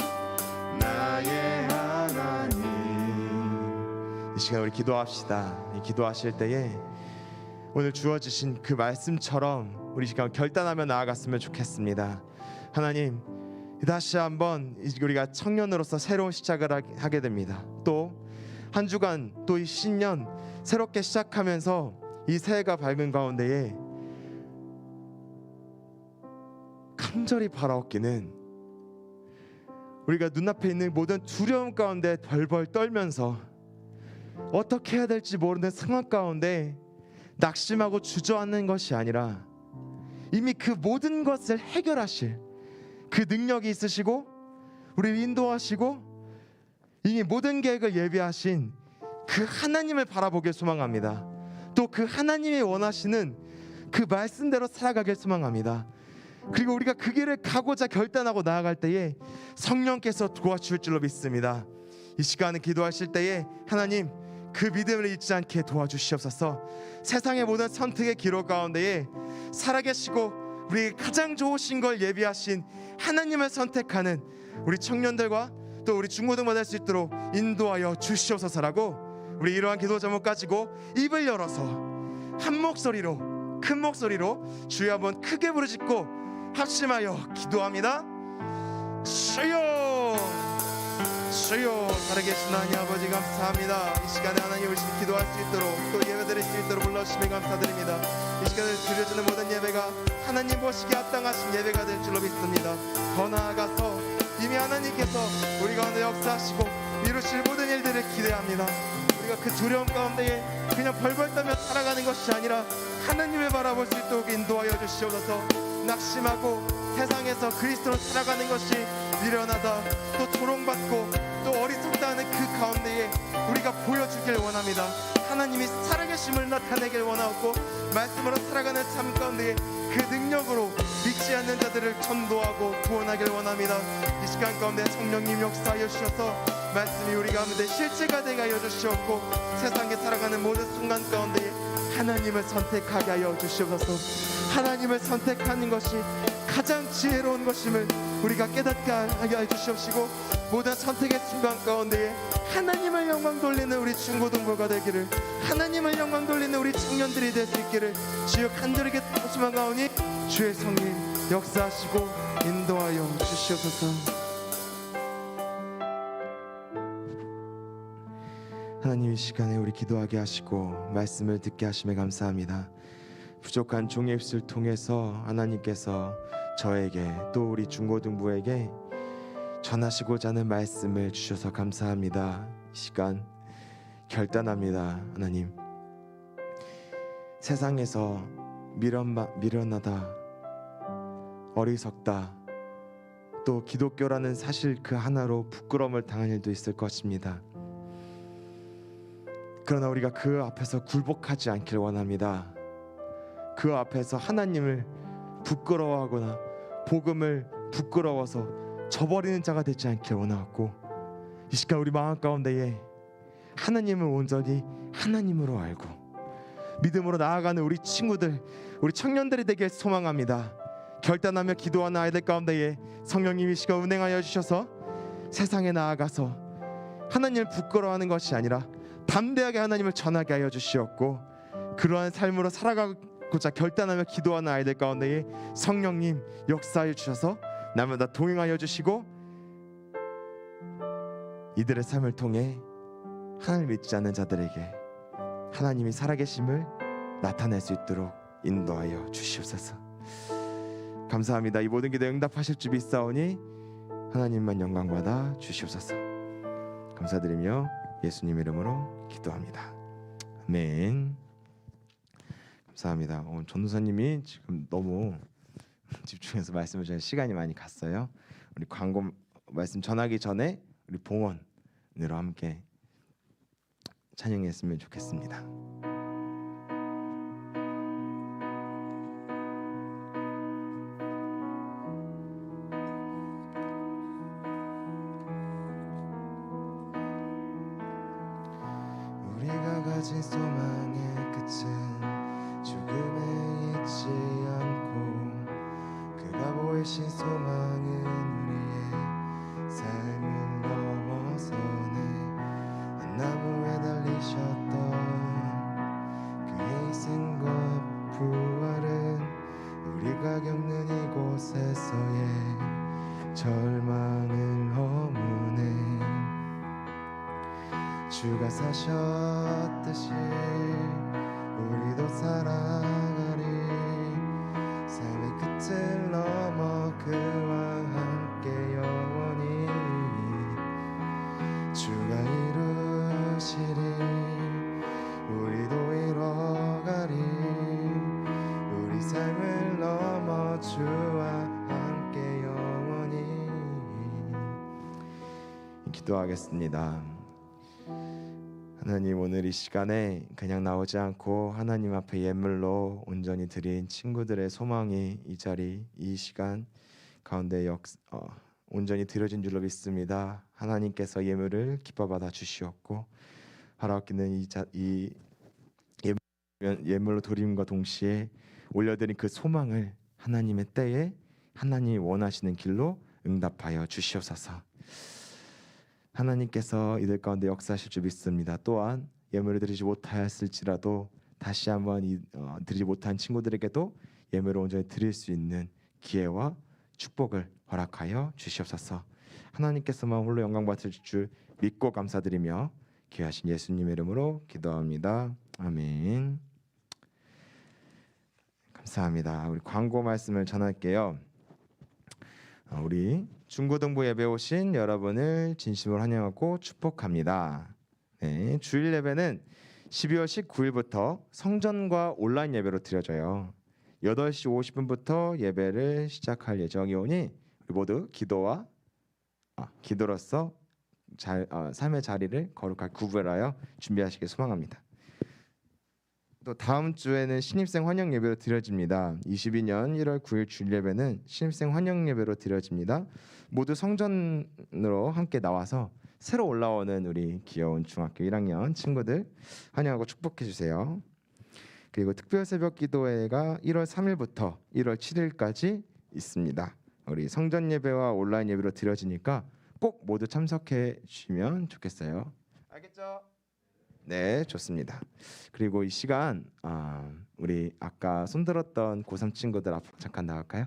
나의 하나님. 이 시간 우리 기도합시다. 이 기도하실 때에 오늘 주어지신 그 말씀처럼 우리 시간 결단하며 나아갔으면 좋겠습니다. 하나님, 다시 한번 우리가 청년으로서 새로운 시작을 하게 됩니다. 또 한 주간 또 이 신년 새롭게 시작하면서 이 새해가 밝은 가운데에 간절히 바라옵기는 우리가 눈앞에 있는 모든 두려움 가운데 벌벌 떨면서 어떻게 해야 될지 모르는 상황 가운데 낙심하고 주저앉는 것이 아니라 이미 그 모든 것을 해결하실 그 능력이 있으시고 우리를 인도하시고 이미 모든 계획을 예비하신 그 하나님을 바라보길 소망합니다. 또 그 하나님이 원하시는 그 말씀대로 살아가길 소망합니다. 그리고 우리가 그 길을 가고자 결단하고 나아갈 때에 성령께서 도와줄 줄로 믿습니다. 이 시간에 기도하실 때에 하나님 그 믿음을 잊지 않게 도와주시옵소서. 세상의 모든 선택의 기로 가운데에 살아계시고 우리에게 가장 좋으신 걸 예비하신 하나님을 선택하는 우리 청년들과 또 우리 중고등부 될 수 있도록 인도하여 주시옵소서라고 우리 이러한 기도 제목 가지고 입을 열어서 한 목소리로 큰 목소리로 주여 한번 크게 부르짖고 합심하여 기도합니다. 주여 주여 살아계신 하나님 아버지 감사합니다. 이 시간에 하나님 오신 기도할 수 있도록 또 예배드릴 수 있도록 불러주시며 감사드립니다. 이 시간에 드려지는 모든 예배가 하나님 보시기에 합당하신 예배가 될 줄로 믿습니다. 더 나아가서 이미 하나님께서 우리 가운데 역사하시고 이루실 모든 일들을 기대합니다. 우리가 그 두려움 가운데에 그냥 벌벌 떨며 살아가는 것이 아니라 하나님을 바라볼 수 있도록 인도하여 주시옵소서. 낙심하고 세상에서 그리스도로 살아가는 것이 미련하다 또 조롱받고 또 어리석다는 그 가운데에 우리가 보여주길 원합니다. 하나님이 살아계심을 나타내길 원하고 말씀으로 살아가는 삶 가운데에 그 능력으로 믿지 않는 자들을 전도하고 구원하길 원합니다. 이 시간 가운데 성령님 역사하여 주셔서 말씀이 우리 가운데 실제가 되게 하여 주시옵고 세상에 살아가는 모든 순간 가운데에 하나님을 선택하게 하여 주시옵소서. 하나님을 선택하는 것이 가장 지혜로운 것임을 우리가 깨닫게 하여 주시옵시고 모든 선택의 순간 가운데에 하나님을 영광 돌리는 우리 중고등부가 되기를 하나님을 영광 돌리는 우리 청년들이 될 수 있기를 주여 간절하게 소망하오니 주의 성령 역사하시고 인도하여 주시옵소서. 하나님 이 시간에 우리 기도하게 하시고 말씀을 듣게 하심에 감사합니다. 부족한 종의 입술 통해서 하나님께서 저에게 또 우리 중고등부에게 전하시고자 하는 말씀을 주셔서 감사합니다. 이 시간 결단합니다. 하나님 세상에서 미련하다 어리석다 또 기독교라는 사실 그 하나로 부끄러움을 당한 일도 있을 것입니다. 그러나 우리가 그 앞에서 굴복하지 않길 원합니다. 그 앞에서 하나님을 부끄러워하거나 복음을 부끄러워서 저버리는 자가 되지 않길 원하고 이 시간 우리 마음 가운데에 하나님을 온전히 하나님으로 알고 믿음으로 나아가는 우리 친구들 우리 청년들이 되길 소망합니다. 결단하며 기도하는 아이들 가운데에 성령님이 이 시간 운행하여 주셔서 세상에 나아가서 하나님을 부끄러워하는 것이 아니라 담대하게 하나님을 전하게 하여 주시옵고 그러한 삶으로 살아가고자 결단하며 기도하는 아이들 가운데에 성령님 역사해 주셔서 날마다 동행하여 주시고 이들의 삶을 통해 하나님을 믿지 않는 자들에게 하나님이 살아계심을 나타낼 수 있도록 인도하여 주시옵소서. 감사합니다. 이 모든 기도 응답하실 줄 믿사오니 하나님만 영광받아 주시옵소서. 감사드리며 예수님 이름으로 기도합니다. 아멘. 감사합니다. 오늘 전도사님이 지금 너무 집중해서 말씀을 전해 시간이 많이 갔어요. 우리 광고 말씀 전하기 전에 우리 봉헌으로 함께 찬양했으면 좋겠습니다. 우리가 가진 소망의 끝은 죽음에 있지 않고 그가 보이신 소망은 우리의 삶을 넘어서네. 한 나무에 달리셨던 그의 희생과 부활은 우리가 겪는 이곳에서의 절망을 허무네 주가 사셨듯이 우리도 살아가리 삶의 끝을 넘어 그와 함께 영원히 주가 이루시리 우리도 이뤄가리 우리 삶을 넘어 주와 함께 영원히 기도하겠습니다. 하나님, 오늘 이 시간에 그냥 나오지 않고 하나님 앞에 예물로 온전히 드린 친구들의 소망이 이 자리 이 시간 가운데 온전히 드려진 줄로 믿습니다. 하나님께서 예물을 기뻐 받아 주시었고 바라옵기는 이 예물로 드림과 동시에 올려드린 그 소망을 하나님의 때에 하나님이 원하시는 길로 응답하여 주시옵소서. 하나님께서 이들 가운데 역사하실 줄 믿습니다. 또한 예물을 드리지 못하였을지라도 다시 한번 드리지 못한 친구들에게도 예물을 온전히 드릴 수 있는 기회와 축복을 허락하여 주시옵소서. 하나님께서만 홀로 영광 받으실 줄 믿고 감사드리며 귀하신 예수님의 이름으로 기도합니다. 아멘. 감사합니다. 우리 광고 말씀을 전할게요. 우리 중고등부 예배 오신 여러분을 진심으로 환영하고 축복합니다. 네, 주일 예배는 12월 19일부터 성전과 온라인 예배로 드려져요. 8시 50분부터 예배를 시작할 예정이오니 우리 모두 기도로서 삶의 자리를 거룩하게 구별하여 준비하시길 소망합니다. 또 다음 주에는 신입생 환영 예배로 드려집니다. 22년 1월 9일 주일 예배는 신입생 환영 예배로 드려집니다. 모두 성전으로 함께 나와서 새로 올라오는 우리 귀여운 중학교 1학년 친구들 환영하고 축복해 주세요. 그리고 특별 새벽 기도회가 1월 3일부터 1월 7일까지 있습니다. 우리 성전 예배와 온라인 예배로 드려지니까 꼭 모두 참석해 주시면 좋겠어요. 알겠죠? 네, 좋습니다. 그리고 이 시간 우리 아까 손들었던 고3 친구들 앞으로 잠깐 나갈까요?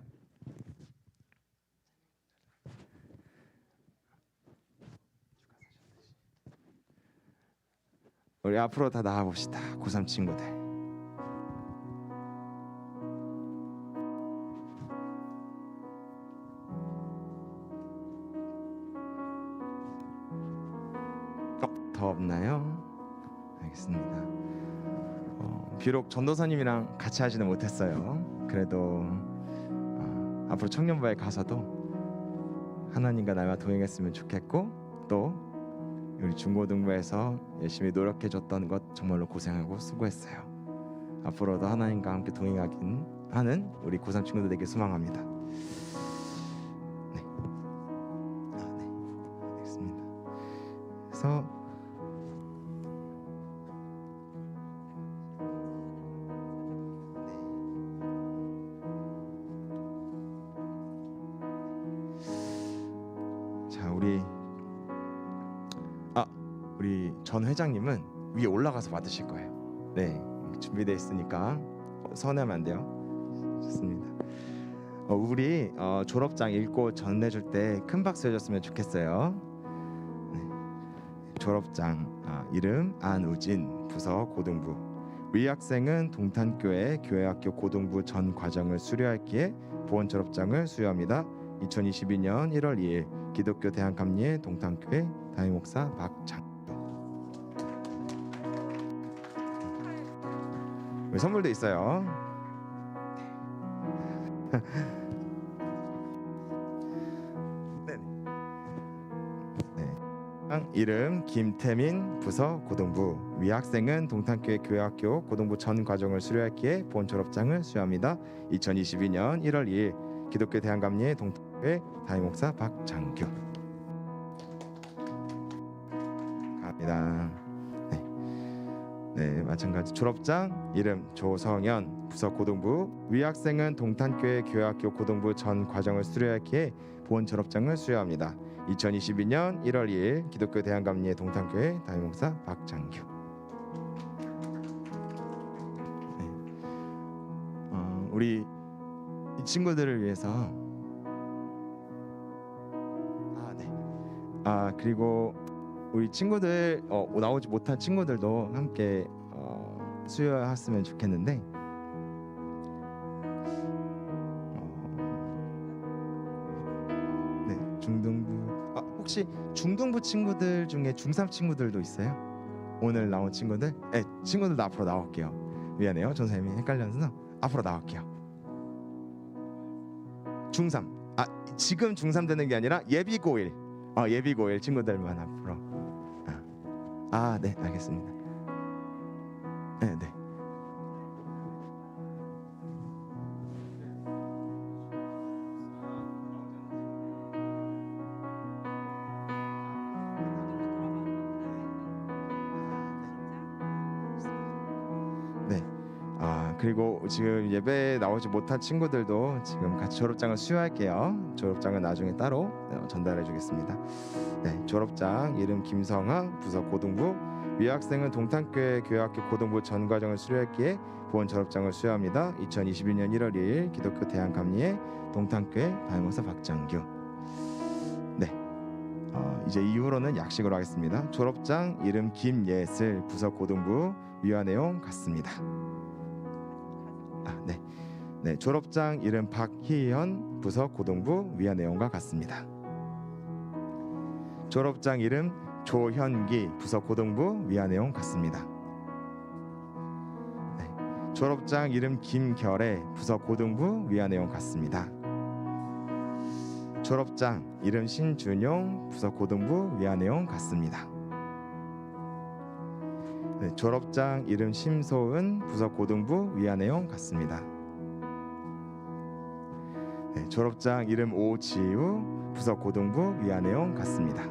우리 앞으로 다 나와 봅시다. 고3 친구들. 더 없나요? 알겠습니다. 비록 전도사님이랑 같이 하지는 못했어요. 그래도 앞으로 청년부에 가서도 하나님과 나와 동행했으면 좋겠고 또 우리 중고등부에서 열심히 노력해줬던 것 정말로 고생하고 수고했어요. 앞으로도 하나님과 함께 동행하긴 하는 우리 고3 친구들 되길 소망합니다. 네, 네, 알겠습니다. 그래서 우리 전 회장님은 위에 올라가서 받으실 거예요. 네, 준비되어 있으니까 서운하면 안 돼요. 좋습니다. 우리 졸업장 읽고 전해줄 때 큰 박수 해줬으면 좋겠어요. 네. 졸업장 이름 안우진, 부서 고등부. 위 학생은 동탄교회 교회학교 고등부 전 과정을 수료했기에 보원 졸업장을 수여합니다. 2022년 1월 2일 기독교 대한감리회 동탄교회 담임목사 박장. 선물도 있어요. 네. 네. 이름 김태민, 부서 고등부. 위 학생은 동탄교회 교회학교 고등부 전 과정을 수료했기에 본 졸업장을 수여합니다. 2022년 1월 2일 기독교 대한감리회 동탄교회 담임목사 박장규. 갑니다. 네, 마찬가지 졸업장 이름 조성현, 부서 고등부. 위 학생은 동탄교회 교회학교 고등부 전 과정을 수료했기에 본 졸업장을 수여합니다. 2022년 1월 2일 기독교 대한감리회 동탄교회 담임목사 박장규. 네. 우리 이 친구들을 위해서 그리고 우리 친구들 나오지 못한 친구들도 함께 수여했으면 좋겠는데 네, 중등부 혹시 중등부 친구들 중에 중3 친구들도 있어요? 오늘 나온 친구들? 네, 친구들도 앞으로 나올게요. 미안해요, 전사님이 헷갈려서 앞으로 나올게요. 중3 지금 중3 되는 게 아니라 예비 고1 예비 고1 친구들만 앞으로 네, 알겠습니다. 네. 네. 그리고 지금 예배에 나오지 못한 친구들도 지금 같이 졸업장을 수여할게요. 졸업장은 나중에 따로 전달해 주겠습니다. 네, 졸업장 이름 김성아, 부서 고등부. 위학생은 동탄교회 교회학교 고등부 전 과정을 수료했기에 본 졸업장을 수여합니다. 2021년 1월 2일 기독교 대한감리회 동탄교회 담임목사 박장규. 네, 이제 이후로는 약식으로 하겠습니다. 졸업장 이름 김예슬, 부서 고등부. 위와 내용 같습니다. 네, 졸업장 이름 박희연, 부서 고등부. 위와 내용과 같습니다. 졸업장 이름 조현기, 부서 고등부. 위와 내용 같습니다. 네, 졸업장 이름 김결애, 부서 고등부. 위와 내용 같습니다. 졸업장 이름 신준용, 부서 고등부. 위와 내용 같습니다. 네, 졸업장 이름 심소은, 부서 고등부. 위와 내용 같습니다. 네, 졸업장 이름 오지우, 부서 고등부. 위와 내용 같습니다.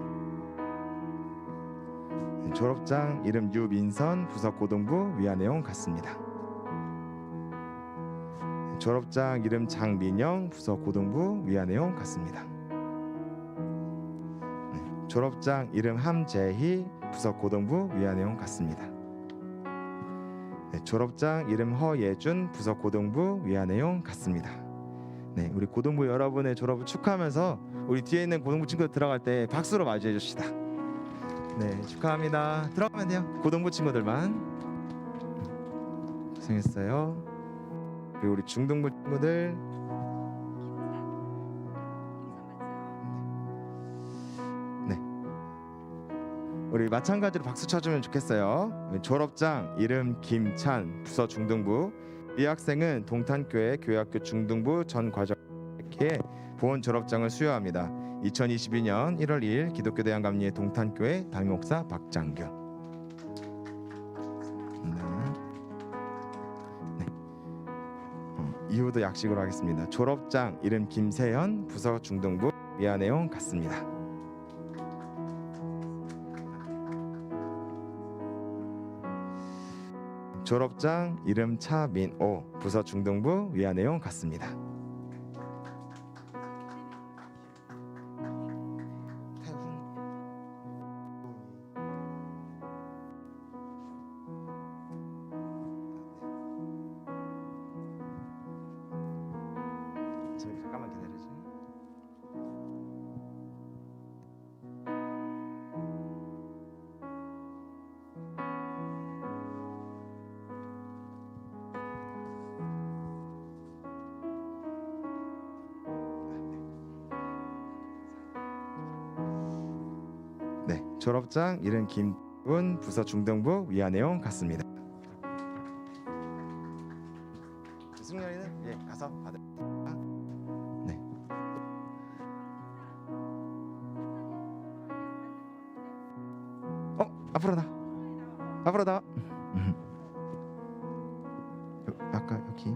네, 졸업장 이름 유민선, 부서 고등부. 위와 내용 같습니다. 네, 졸업장 이름 장민영, 부서 고등부. 위와 내용 같습니다. 네, 졸업장 이름 함재희, 부서 고등부. 위와 내용 같습니다. 네, 졸업장 이름 허예준, 부서 고등부. 위와 내용 같습니다. 네, 우리 고등부 여러분의 졸업을 축하하면서 우리 뒤에 있는 고등부 친구들 들어갈 때 박수로 맞이해 줍시다. 네, 축하합니다. 들어가면 돼요. 고등부 친구들만. 고생했어요. 그리고 우리 중등부 친구들. 네, 우리 마찬가지로 박수 쳐주면 좋겠어요. 졸업장 이름 김찬, 부서 중등부. 이 학생은 동탄교회 교회학교 중등부 전 과정에 본 졸업장을 수여합니다. 2022년 1월 2일 기독교 대한감리회 동탄교회 담임목사 박장규. 네. 이후도 약식으로 하겠습니다. 졸업장 이름 김세현, 부서 중등부. 위와 내용 같습니다. 졸업장 이름 차민오, 부서 중등부. 위와 내용 같습니다. 잠깐만 기다려줘. 네, 졸업장 이름 김은, 부서 중등부. 위와 내용 같습니다. 승렬이는 가서 받을. 네. 앞으로 나. 앞으로 나. 아까 여기.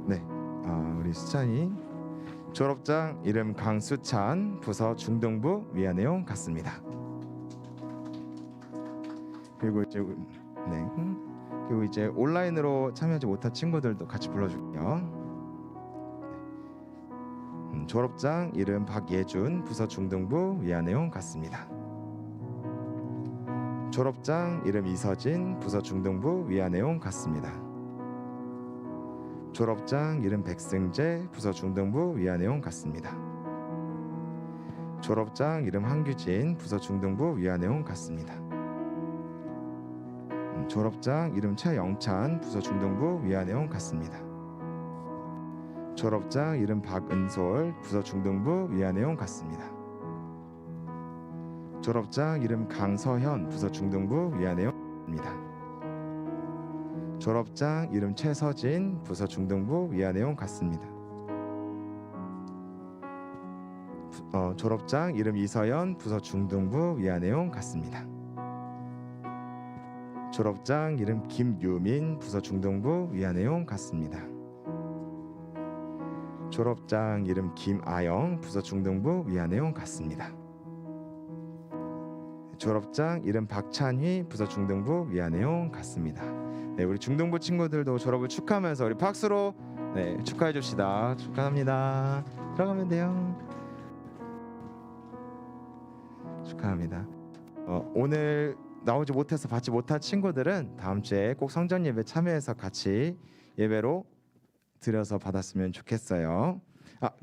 네, 우리 수찬이. 졸업장 이름 강수찬, 부서 중등부. 위와 내용 같습니다. 그리고 이제 온라인으로 참여하지 못한 친구들도 같이 불러줄게요. 졸업장 이름 박예준, 부서 중등부. 위와 내용 같습니다. 졸업장 이름 이서진, 부서 중등부. 위와 내용 같습니다. 졸업장 이름 백승재, 부서 중등부 위아 내용 같습니다. 졸업장 이름 한규진, 부서 중등부 위아 내용 같습니다. 졸업장 이름 최영찬, 부서 중등부 위아 내용 같습니다. 졸업장 이름 박은솔, 부서 중등부 위아 내용 같습니다. 졸업장 이름 강서현, 부서 중등부 위아 내용 같습니다. 졸업장 이름 최서진, 부서 중등부 위아 내용 같습니다. 졸업장 이름 이서연, 부서 중등부 위아 내용 같습니다. 졸업장 이름 김유민, 부서 중등부 위아 내용 같습니다. 졸업장 이름 김아영, 부서 중등부 위아 내용 같습니다. 졸업장 이름 박찬휘, 부서 중등부 위아 내용 같습니다. 네, 우리 중등부 친구들도 졸업을 축하하면서 우리 박수로 네, 축하해 줍시다. 축하합니다. 들어가면 돼요. 축하합니다. 오늘 나오지 못해서 받지 못한 친구들은 다음 주에 꼭 성전 예배 참여해서 같이 예배로 드려서 받았으면 좋겠어요.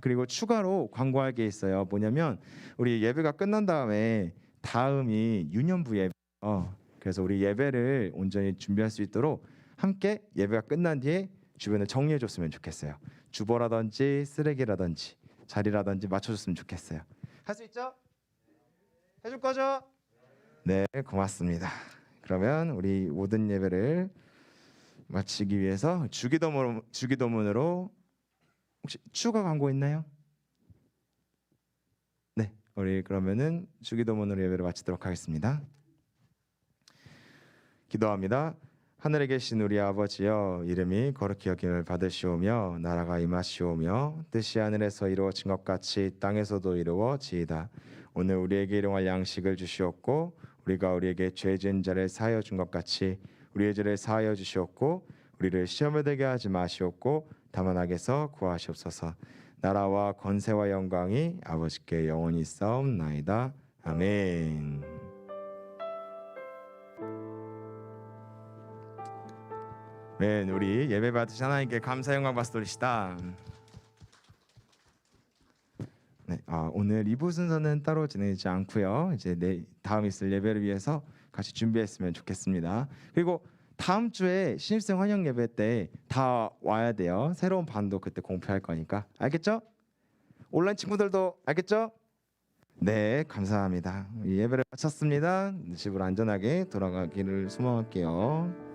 그리고 추가로 광고할 게 있어요. 뭐냐면 우리 예배가 끝난 다음에 다음이 유년부 예배예요. 그래서 우리 예배를 온전히 준비할 수 있도록 함께 예배가 끝난 뒤에 주변을 정리해 줬으면 좋겠어요. 주보라든지 쓰레기라든지 자리라든지 맞춰줬으면 좋겠어요. 할 수 있죠? 해줄 거죠? 네, 고맙습니다. 그러면 우리 모든 예배를 마치기 위해서 주기도문으로 혹시 추가 광고 있나요? 네, 우리 그러면은 주기도문으로 예배를 마치도록 하겠습니다. 기도합니다. 하늘에 계신 우리 아버지여, 이름이 거룩히 여김을 받으시오며 나라가 임하시오며 뜻이 하늘에서 이루어진 것 같이 땅에서도 이루어지이다. 오늘 우리에게 일용할 양식을 주시옵고 우리가 우리에게 죄 지은 자를 사하여 준 것 같이 우리의 죄를 사하여 주시옵고 우리를 시험에 들게 하지 마시옵고 다만 악에서 구하시옵소서. 나라와 권세와 영광이 아버지께 영원히 있사옵나이다. 아멘. 네, 우리 예배 받으신 하나님께 감사 영광 박수 돌리시다. 네, 오늘 2부 순서는 따로 진행하지 않고요. 이제 다음 있을 예배를 위해서 같이 준비했으면 좋겠습니다. 그리고 다음 주에 신입생 환영 예배 때 다 와야 돼요. 새로운 반도 그때 공표할 거니까. 알겠죠? 온라인 친구들도 알겠죠? 네, 감사합니다. 예배를 마쳤습니다. 집으로 안전하게 돌아가기를 소망할게요.